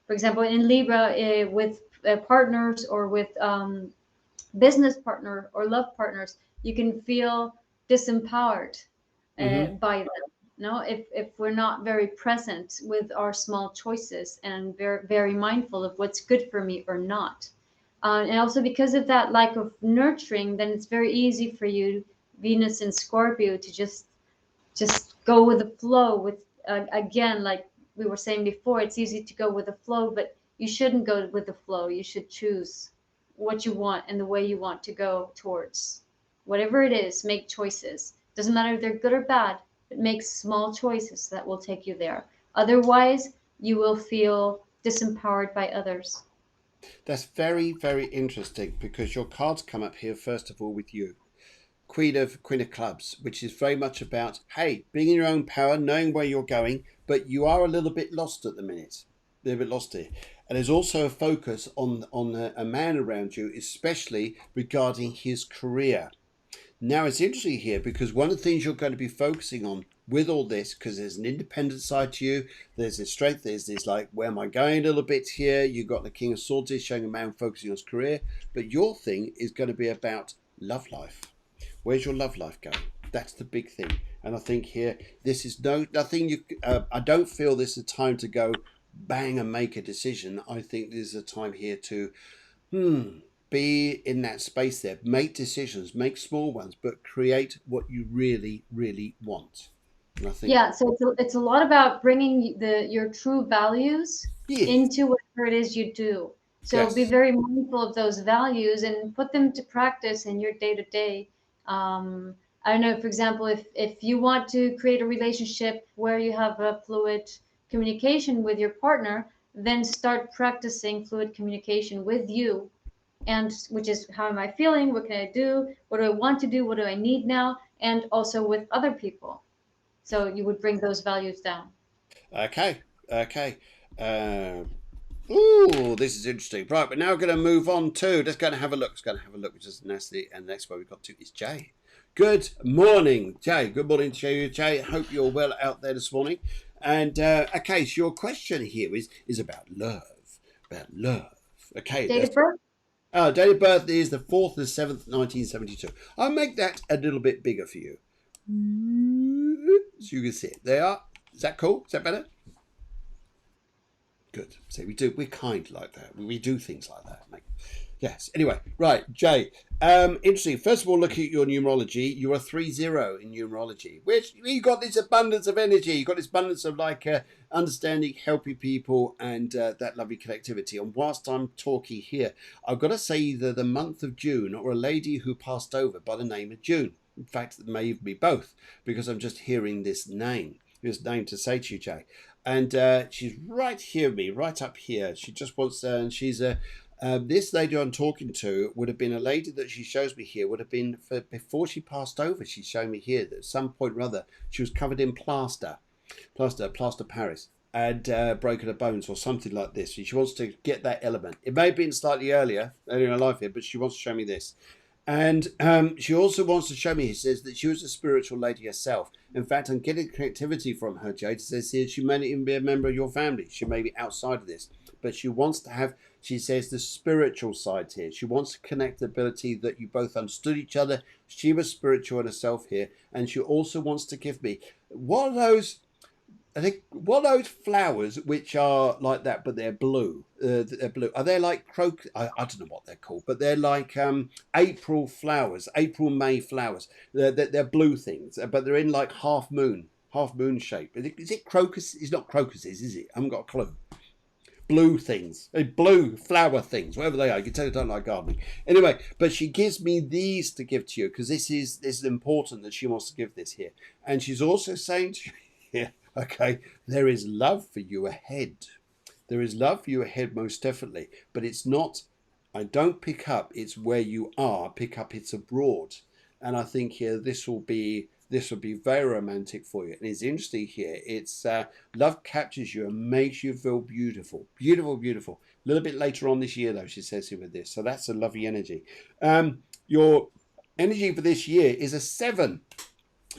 Speaker 2: for example, in Libra, with partners or with business partner or love partners, you can feel disempowered by them. If we're not very present with our small choices and very, very mindful of what's good for me or not. And also because of that lack of nurturing, then it's very easy for you, Venus in Scorpio, to just go with the flow. With again, like we were saying before, it's easy to go with the flow, but you shouldn't go with the flow. You should choose what you want and the way you want to go towards. Whatever it is, make choices. Doesn't matter if they're good or bad, but make small choices that will take you there. Otherwise, you will feel disempowered by others.
Speaker 1: That's very, very interesting, because your cards come up here, first of all, with you. Queen of Clubs, which is very much about, hey, being in your own power, knowing where you're going, but you are a little bit lost at the minute. A little bit lost here. And there's also a focus on a man around you, especially regarding his career. Now it's interesting here because one of the things you're going to be focusing on with all this, because there's an independent side to you, there's this strength, there's this like, where am I going a little bit here? You've got the King of Swords here showing a man focusing on his career, but your thing is going to be about love life. Where's your love life going? That's the big thing. And I think here, this is nothing you, I don't feel this is a time to go bang and make a decision. I think this is a time here to, be in that space there, make decisions, make small ones, but create what you really, really want. And I think,
Speaker 2: Yeah, so it's a lot about bringing your true values
Speaker 1: yeah,
Speaker 2: into whatever it is you do. So be
Speaker 1: yes,
Speaker 2: very mindful of those values and put them to practice in your day to day. I don't know, for example, if you want to create a relationship where you have a fluid communication with your partner, then start practicing fluid communication with you, and which is, how am I feeling? What can I do? What do I want to do? What do I need now? And also with other people. So you would bring those values down.
Speaker 1: okay, okay. Ooh, this is interesting. Right, but now we're going to move on to, let's go and have a look. Let's go and have a look, which is nasty. And the next one we've got to is Jay. Good morning, Jay. Good morning to you, Jay. Hope you're well out there this morning. And okay, so your question here is about love. About love. Okay,
Speaker 2: Date
Speaker 1: that's
Speaker 2: of birth?
Speaker 1: date of birth is the 4th of the 7th, 1972. I'll make that a little bit bigger for you. So you can see it. They are. Is that cool? Is that better? Good. So we're kind like that. We do things like that, mate. Yes. Anyway, right, Jay. Interesting. First of all, looking at your numerology, you're a 3-0 in numerology, which you got this abundance of energy. You got this abundance of like understanding, helping people, and that lovely connectivity. And whilst I'm talking here, I've got to say either the month of June or a lady who passed over by the name of June. In fact, it may even be both, because I'm just hearing this name to say to you, Jay. And she's right here, me, right up here. She just wants, and she's a. This lady I'm talking to would have been a lady that she shows me here, would have been before she passed over. She's showing me here that at some point or other she was covered in plaster Paris, and broken her bones or something like this. She wants to get that element. It may have been slightly earlier in her life here, but she wants to show me this. And she also wants to show me, he says, that she was a spiritual lady herself. In fact, I'm getting connectivity from her, Jade. It says here she may even be a member of your family. She may be outside of this. But she wants to have, she says, the spiritual side here. She wants to connect the ability that you both understood each other. She was spiritual in herself here. And she also wants to give me, what are those, I think, what are those flowers which are like that, but they're blue? They're blue. Are they like I don't know what they're called, but they're like April flowers, April May flowers. They're blue things, but they're in like half moon shape. Is it crocus? It's not crocuses, is it? I haven't got a clue. Blue things, blue flower things, whatever they are. You can tell you don't like gardening. Anyway, but she gives me these to give to you because this is important that she wants to give this here, and she's also saying to you here. Okay, there is love for you ahead. There is love for you ahead, most definitely. But it's not, I don't pick up, it's where you are, pick up, it's abroad. And I think here this will be very romantic for you. And it's interesting here, it's love captures you and makes you feel beautiful. Beautiful, beautiful. A little bit later on this year, though, she says here with this. So that's a lovely energy. Your energy for this year is a 7.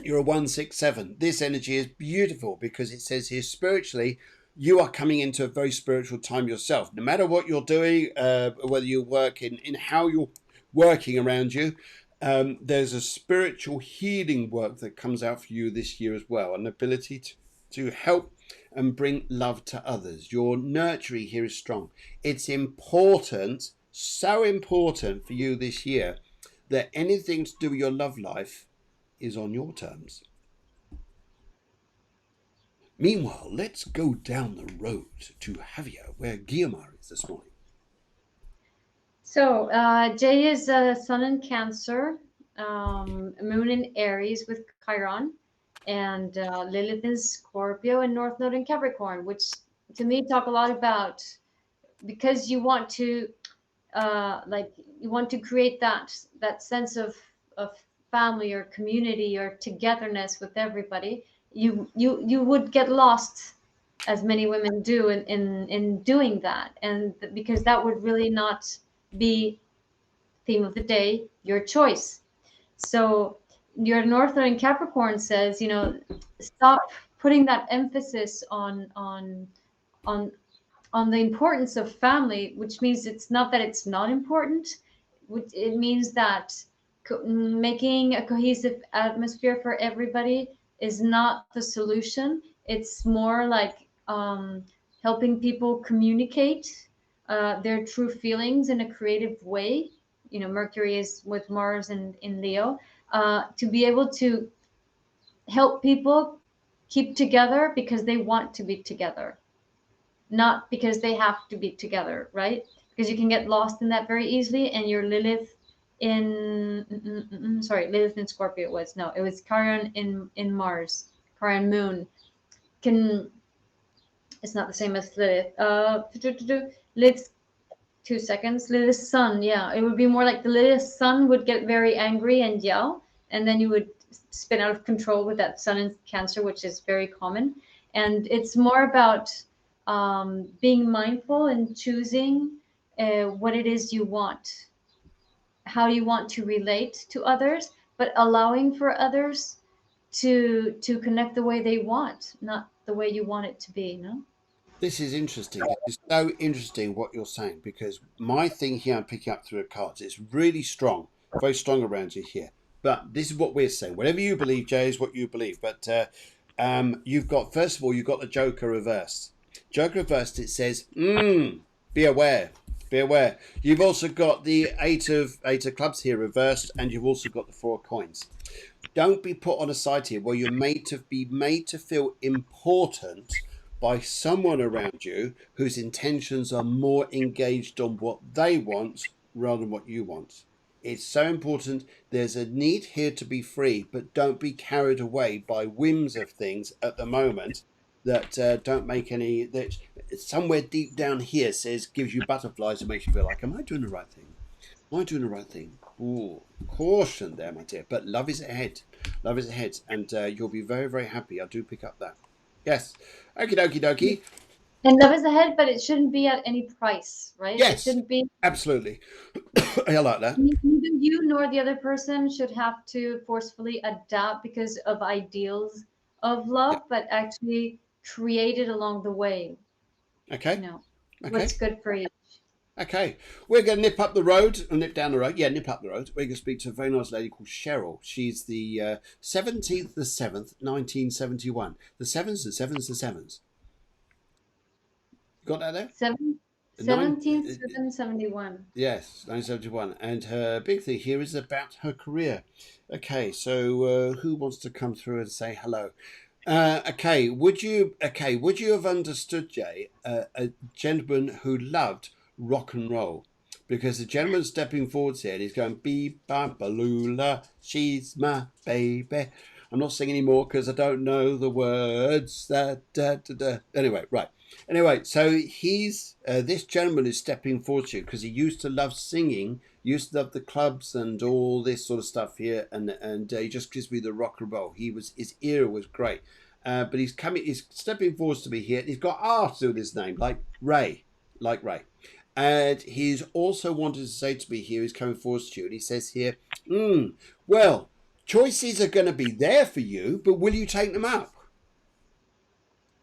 Speaker 1: You're a 167. This energy is beautiful because it says here spiritually, you are coming into a very spiritual time yourself. No matter what you're doing, whether you work in how you're working around you, there's a spiritual healing work that comes out for you this year as well. An ability to help and bring love to others. Your nurturing here is strong. It's important, so important for you this year that anything to do with your love life is on your terms. Meanwhile, let's go down the road to Javier, where Guiomar is this morning.
Speaker 2: So Jay is Sun in Cancer, Moon in Aries with Chiron, and Lilith in Scorpio and North Node in Capricorn, which to me talk a lot about, because you want to you want to create that sense of family or community or togetherness with everybody. You would get lost, as many women do, in doing that, and because that would really not be theme of the day, your choice. So your North Node in Capricorn says, stop putting that emphasis on on the importance of family, which means it's not that it's not important. It means that making a cohesive atmosphere for everybody is not the solution. It's more like helping people communicate their true feelings in a creative way. Mercury is with Mars in Leo, to be able to help people keep together because they want to be together, not because they have to be together, right? Because you can get lost in that very easily. And your Lilith in sorry, Lilith in Scorpio it was Chiron in Mars, Chiron Moon can, it's not the same as Lilith. Lilith, 2 seconds. Lilith Sun, yeah, it would be more like the Lilith Sun would get very angry and yell, and then you would spin out of control with that Sun in Cancer, which is very common. And it's more about being mindful and choosing what it is you want, how you want to relate to others, but allowing for others to connect the way they want, not the way you want it to be. No.
Speaker 1: This is interesting. This is so interesting what you're saying, because my thing here I'm picking up through the cards, it's really strong, very strong around you here. But this is what we're saying. Whatever you believe, Jay, is what you believe. But you've got, first of all, you've got the Joker reversed. Joker reversed, it says, be aware. Be aware. You've also got the eight of clubs here reversed, and you've also got the 4 of coins. Don't be put on a side here where you're made to feel important by someone around you whose intentions are more engaged on what they want rather than what you want. It's so important. There's a need here to be free, but don't be carried away by whims of things at the moment that don't make any, that somewhere deep down here says, gives you butterflies and makes you feel like, am I doing the right thing? Am I doing the right thing? Ooh, caution there, my dear. But love is ahead. Love is ahead. And you'll be very, very happy. I do pick up that. Yes. Okie dokie dokie.
Speaker 2: And love is ahead, but it shouldn't be at any price, right? It
Speaker 1: Yes,
Speaker 2: shouldn't be.
Speaker 1: absolutely. I like that.
Speaker 2: Neither you nor the other person should have to forcefully adapt because of ideals of
Speaker 1: Yeah.
Speaker 2: love, but actually create it along the way.
Speaker 1: Okay. Okay.
Speaker 2: What's good for you.
Speaker 1: Okay. We're going to nip up the road, or nip down the road. Yeah, nip up the road. We're going to speak to a very nice lady called Cheryl. She's the 17th, the 7th, 1971. The 7s, the 7s, the 7s. Got that there?
Speaker 2: 1771.
Speaker 1: Yes, 1971. And her big thing here is about her career. Okay, so who wants to come through and say hello? Okay, would you have understood, Jay, a gentleman who loved rock and roll? Because the gentleman stepping forwards here and he's going, beep, ba, balula, she's my baby. I'm not singing anymore because I don't know the words. Anyway, right. Anyway, so he's this gentleman is stepping forward to you because he used to love singing, used to love the clubs and all this sort of stuff here, and he just gives me the rock and roll. His era was great, but he's stepping forward to me here. He's got R to his name, like Ray, and he's also wanted to say to me here. He's coming forward to you, and he says here, well, choices are going to be there for you, but will you take them up?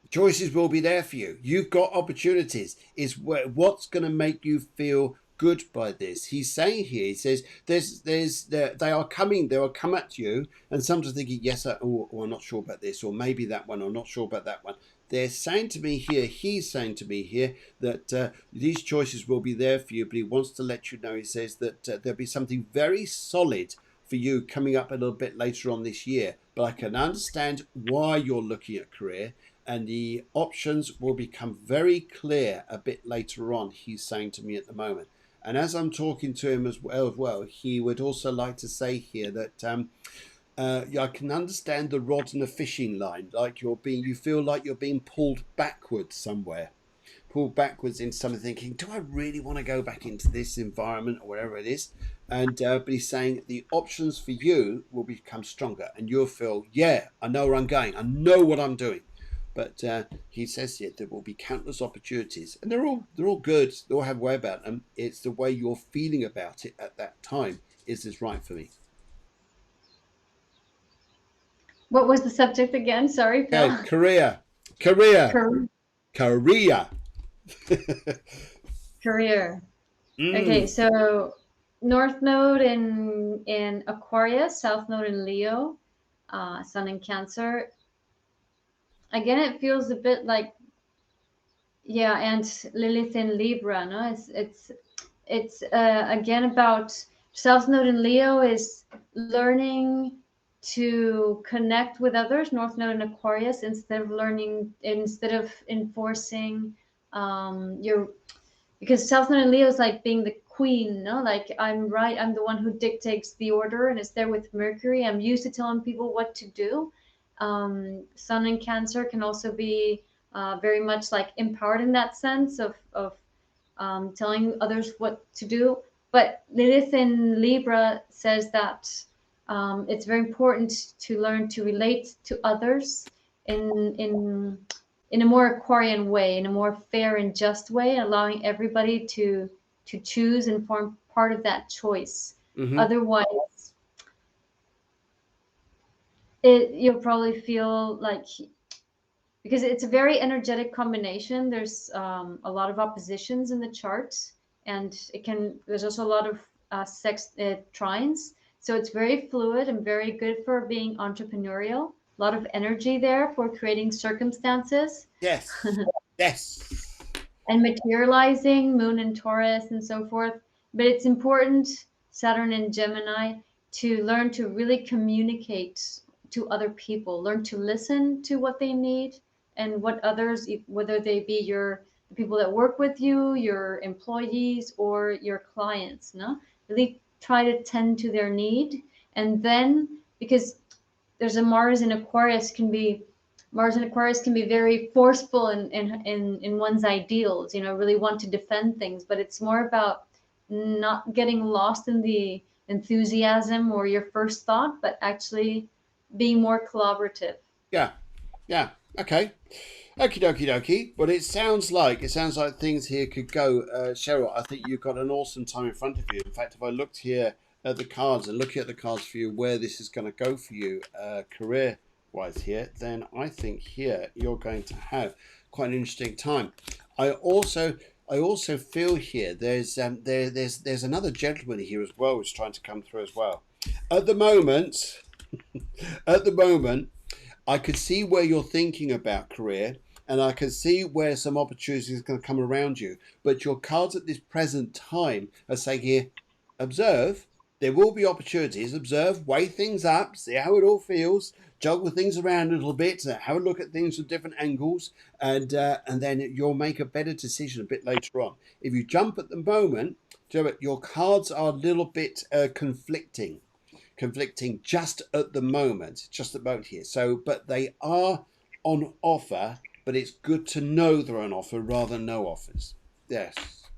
Speaker 1: Choices will be there for you. You've got opportunities. Is what's going to make you feel good by this. He's saying here, he says, they are coming, they will come at you, and sometimes thinking, yes, or I'm not sure about this, or maybe that one, or not sure about that one. They're saying to me here, he's saying to me here that these choices will be there for you, but he wants to let you know, he says that there'll be something very solid for you coming up a little bit later on this year. But I can understand why you're looking at career, and the options will become very clear a bit later on, he's saying to me at the moment. And as I'm talking to him as well, he would also like to say here that I can understand the rod and the fishing line, like you feel like you're being pulled backwards somewhere, pulled backwards into something, thinking, do I really want to go back into this environment or whatever it is? And but he's saying the options for you will become stronger, and you'll feel, yeah, I know where I'm going, I know what I'm doing. But he says here there will be countless opportunities, and they're all good. They all have a way about them. It's the way you're feeling about it at that time. Is this right for me?
Speaker 2: What was the subject again? Sorry, Phil.
Speaker 1: Okay, career.
Speaker 2: Career. Career. Okay,
Speaker 1: Mm.
Speaker 2: so North Node in Aquarius, South Node in Leo, Sun in Cancer. Again, it feels a bit like, yeah, and Lilith in Libra. No, it's again about South Node in Leo is learning to connect with others. North Node in Aquarius, instead of enforcing your, because South Node in Leo is like being the queen, no? Like I'm right, I'm the one who dictates the order, and it's there with Mercury. I'm used to telling people what to do. Sun in Cancer can also be very much like empowered in that sense of telling others what to do. But Lilith in Libra says that it's very important to learn to relate to others in in in a more Aquarian way, in a more fair and just way, allowing everybody to choose and form part of that choice.
Speaker 1: Hmm.
Speaker 2: Otherwise, you'll probably feel like, because it's a very energetic combination. There's a lot of oppositions in the chart, and there's also a lot of sex trines. So it's very fluid and very good for being entrepreneurial. A lot of energy there for creating circumstances
Speaker 1: Yes. Yes.
Speaker 2: and materializing, Moon and Taurus and so forth. But it's important, Saturn and Gemini, to learn to really communicate to other people, learn to listen to what they need and what others, whether they be the people that work with you, your employees, or your clients, no? Really try to tend to their need. And then, because there's a Mars in Aquarius can be very forceful in one's ideals, really want to defend things, but it's more about not getting lost in the enthusiasm or your first thought, but actually being more collaborative.
Speaker 1: Yeah. Yeah. Okay. Okie dokie dokie. But it sounds like things here could go. Cheryl, I think you've got an awesome time in front of you. In fact, if I looked here at the cards and looking at the cards for you, where this is going to go for you, career wise here, then I think here you're going to have quite an interesting time. I also I also feel here there's another gentleman here as well who's trying to come through as well. At the moment, at the moment, I could see where you're thinking about career, and I can see where some opportunities are going to come around you. But your cards at this present time are saying here, observe. There will be opportunities. Observe, weigh things up, see how it all feels, juggle things around a little bit, have a look at things from different angles, and then you'll make a better decision a bit later on. If you jump at the moment, your cards are a little bit conflicting just at the moment here. So, but they are on offer, but it's good to know they're on offer rather than no offers. Yes,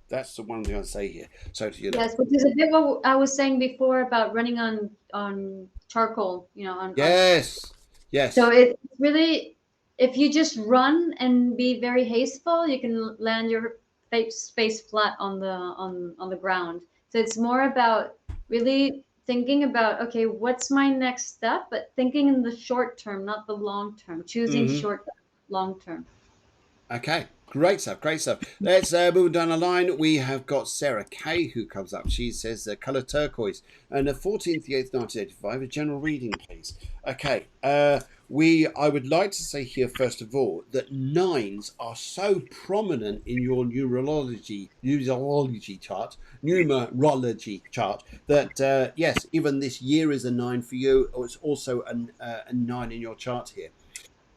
Speaker 1: that's the one thing I'd say here. So to you know.
Speaker 2: Yes, which is a bit what I was saying before about running on charcoal, on.
Speaker 1: Yes,
Speaker 2: So
Speaker 1: yes.
Speaker 2: it's really, if you just run and be very hasteful, you can land your face flat on the ground. So it's more about really thinking about, okay, what's my next step, but thinking in the short term, not the long term. Choosing
Speaker 1: Hmm.
Speaker 2: short, long term.
Speaker 1: Okay, great stuff, great stuff. Let's move down the line. We have got Sarah Kay who comes up. She says colour turquoise and the 14th, the 8th, 1985. A general reading, please. Okay, I would like to say here first of all that nines are so prominent in your numerology chart that yes, even this year is a nine for you. Or it's also a nine in your chart here.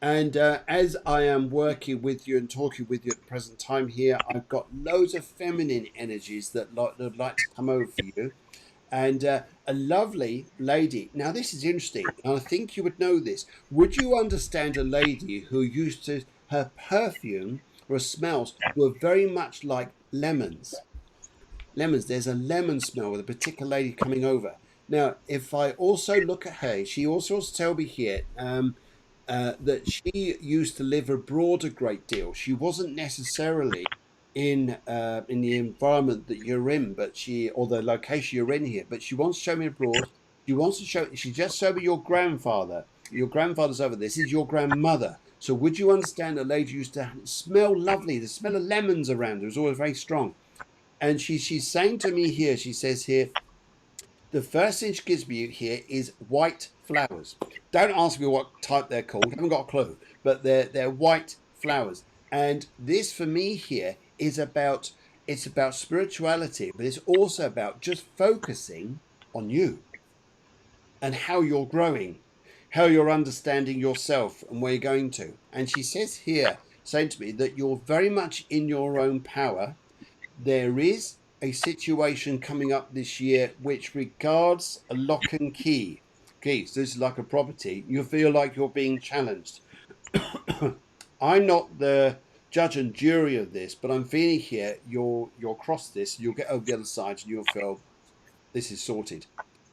Speaker 1: And as I am working with you and talking with you at the present time here, I've got loads of feminine energies that'd like to come over for you. And a lovely lady. Now, this is interesting. And I think you would know this. Would you understand a lady who used to, her perfume or smells were very much like lemons? Lemons. There's a lemon smell with a particular lady coming over. Now, if I also look at her, she also wants to tell me here. That she used to live abroad a great deal. She wasn't necessarily in the environment that you're in, or the location you're in here, but she wants to show me abroad. She wants to show. She just showed me your grandfather, your grandfather's over. This is your grandmother. So would you understand a lady used to smell lovely? The smell of lemons around her was always very strong. And she's saying to me here, she says here, the first thing she gives me here is white flowers. Don't ask me what type they're called. I haven't got a clue, but they're white flowers. And this for me here is about, it's about spirituality, but it's also about just focusing on you and how you're growing, how you're understanding yourself and where you're going to. And she says here, saying to me that you're very much in your own power. There is a situation coming up this year which regards a lock and key. Keys, this is like a property. You feel like you're being challenged. I'm not the judge and jury of this, but I'm feeling here you'll cross this, you'll get over the other side, and you'll feel this is sorted.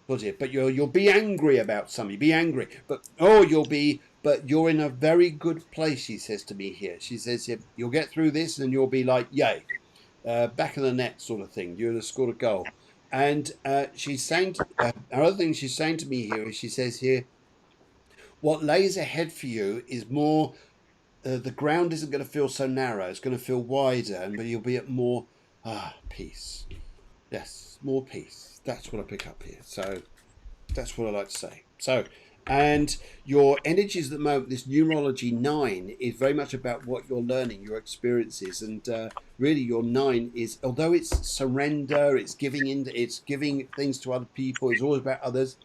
Speaker 1: But you'll be angry about something. Be angry, but but you're in a very good place. She says to me here. She says you'll get through this, and you'll be like, yay, back of the net sort of thing. You'll have scored a goal. And she's saying, another thing she's saying to me here is she says here, what lays ahead for you is more. The ground isn't going to feel so narrow. It's going to feel wider, and but you'll be at more peace. Yes, more peace. That's what I pick up here. So that's what I like to say. So, and your energies at the moment, this Numerology 9 is very much about what you're learning, your experiences, and really your 9 is, although it's surrender, it's giving things to other people, it's always about others.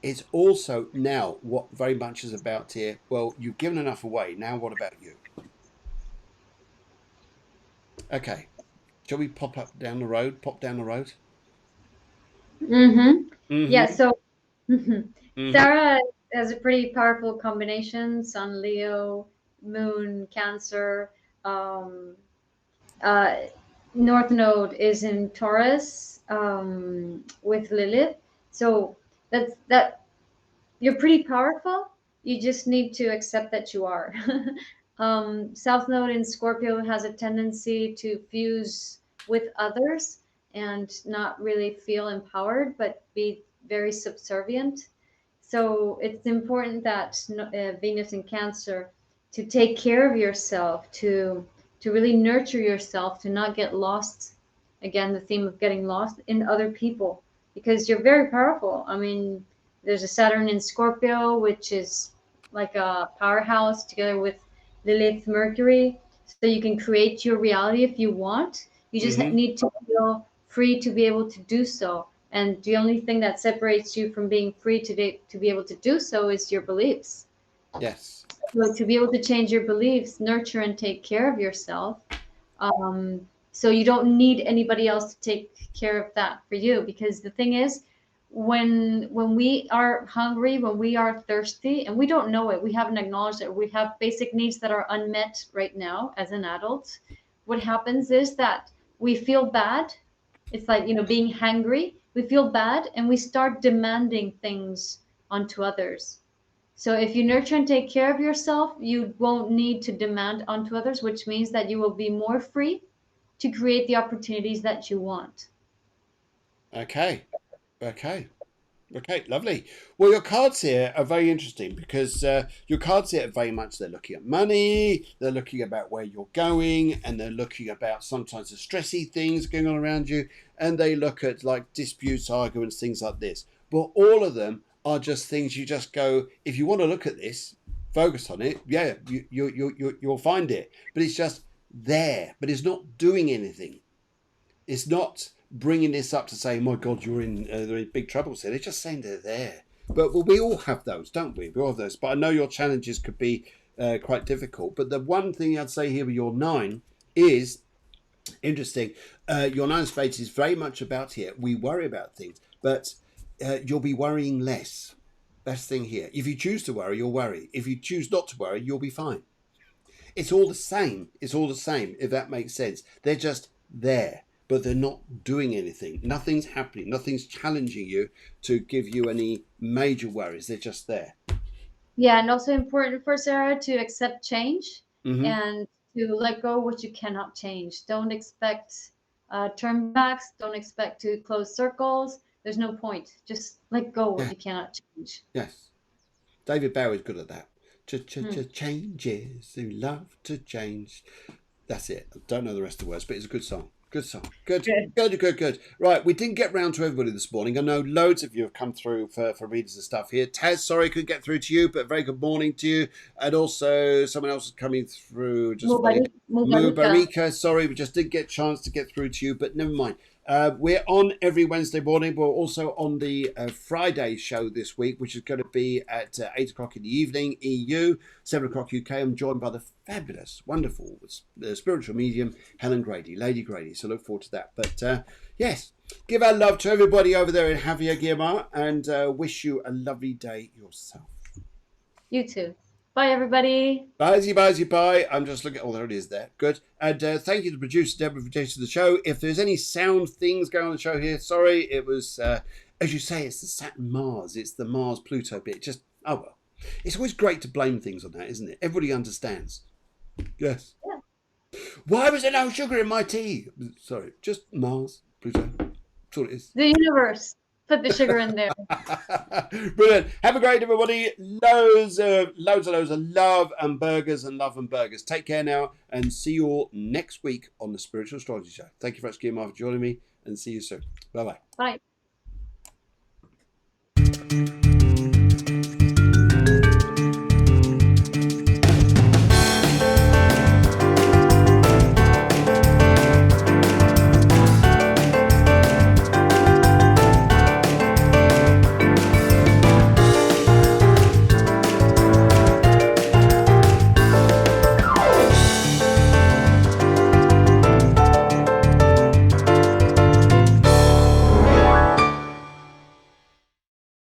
Speaker 1: It's also now what very much is about here. Well, you've given enough away. Now, what about you? Okay, shall we pop down the road? Pop down the road.
Speaker 2: Mm-hmm. Yeah.
Speaker 1: Mm-hmm.
Speaker 2: So mhm.
Speaker 1: Mm-hmm.
Speaker 2: Sarah has a pretty powerful combination: Sun, Leo, Moon, Cancer. Um, uh, North Node is in Taurus with Lilith. So that you're pretty powerful. You just need to accept that you are. South Node in Scorpio has a tendency to fuse with others and not really feel empowered, but be very subservient. So it's important that Venus in Cancer to take care of yourself, to really nurture yourself, to not get lost. Again, the theme of getting lost in other people, because you're very powerful. I mean, there's a Saturn in Scorpio, which is like a powerhouse together with Lilith Mercury. So you can create your reality if you want. You just
Speaker 1: Mm-hmm.
Speaker 2: need to feel free to be able to do so. And the only thing that separates you from being free to be able to do so is your beliefs.
Speaker 1: Yes.
Speaker 2: So to be able to change your beliefs, nurture and take care of yourself. So you don't need anybody else to take care of that for you. Because the thing is, when we are hungry, when we are thirsty, and we don't know it, we haven't acknowledged it. We have basic needs that are unmet right now as an adult. What happens is that we feel bad. It's like, being hangry. We feel bad and we start demanding things onto others. So if you nurture and take care of yourself, you won't need to demand onto others, which means that you will be more free to create the opportunities that you want.
Speaker 1: Okay. Okay. Okay, lovely. Well, your cards here are very interesting because your cards here are very much they're looking at money, they're looking about where you're going, and they're looking about sometimes the stressy things going on around you, and they look at like disputes, arguments, things like this. But all of them are just things you just go, if you want to look at this, focus on it. Yeah, you'll find it, but it's just there, but it's not doing anything. It's not bringing this up to say, "My God, they're in big trouble." So they're just saying they're there. But well, we all have those, don't we? We all have those. But I know your challenges could be quite difficult. But the one thing I'd say here with your 9 is interesting. Your 9 spades is very much about here. We worry about things, but you'll be worrying less. That's the thing here. If you choose to worry, you'll worry. If you choose not to worry, you'll be fine. It's all the same. It's all the same, if that makes sense. They're just there, but they're not doing anything. Nothing's happening. Nothing's challenging you to give you any major worries. They're just there.
Speaker 2: Yeah, and also important for Sarah to accept change
Speaker 1: Mm-hmm.
Speaker 2: and to let go what you cannot change. Don't expect turnbacks. Don't expect to close circles. There's no point. Just let go what
Speaker 1: Yeah.
Speaker 2: you cannot change.
Speaker 1: Yes. David Bowie's good at that. Changes who love to change. That's it. I don't know the rest of the words, but it's a good song. Good song. Good. Right, we didn't get round to everybody this morning. I know loads of you have come through for readers and stuff here. Taz, sorry I couldn't get through to you, but very good morning to you. And also someone else is coming through. Mubarika, sorry, we just didn't get a chance to get through to you, but never mind. We're on every Wednesday morning. We're also on the Friday show this week, which is going to be at 8 o'clock in the evening, EU, 7 o'clock UK. I'm joined by the fabulous, wonderful spiritual medium, Helen Grady, Lady Grady. So look forward to that. But yes, give our love to everybody over there in Javier, Guiomar, and wish you a lovely day yourself.
Speaker 2: You too. Bye, everybody.
Speaker 1: Bye. I'm just looking. Oh, there it is there. Good. And thank you to producer Deborah for taking the show. If there's any sound things going on the show here, sorry. It was, as you say, it's the Saturn Mars. It's the Mars Pluto bit. Just, oh well. It's always great to blame things on that, isn't it? Everybody understands. Yes. Yeah. Why was there no sugar in my tea? Sorry. Just Mars, Pluto. That's all it is.
Speaker 2: The universe. Put the sugar in there.
Speaker 1: Brilliant. Have a great day, everybody. Loads of love and burgers. Take care now and see you all next week on the Spiritual Astrology Show. Thank you very much, Guiomar, for joining me, and see you soon. Bye-bye.
Speaker 2: Bye.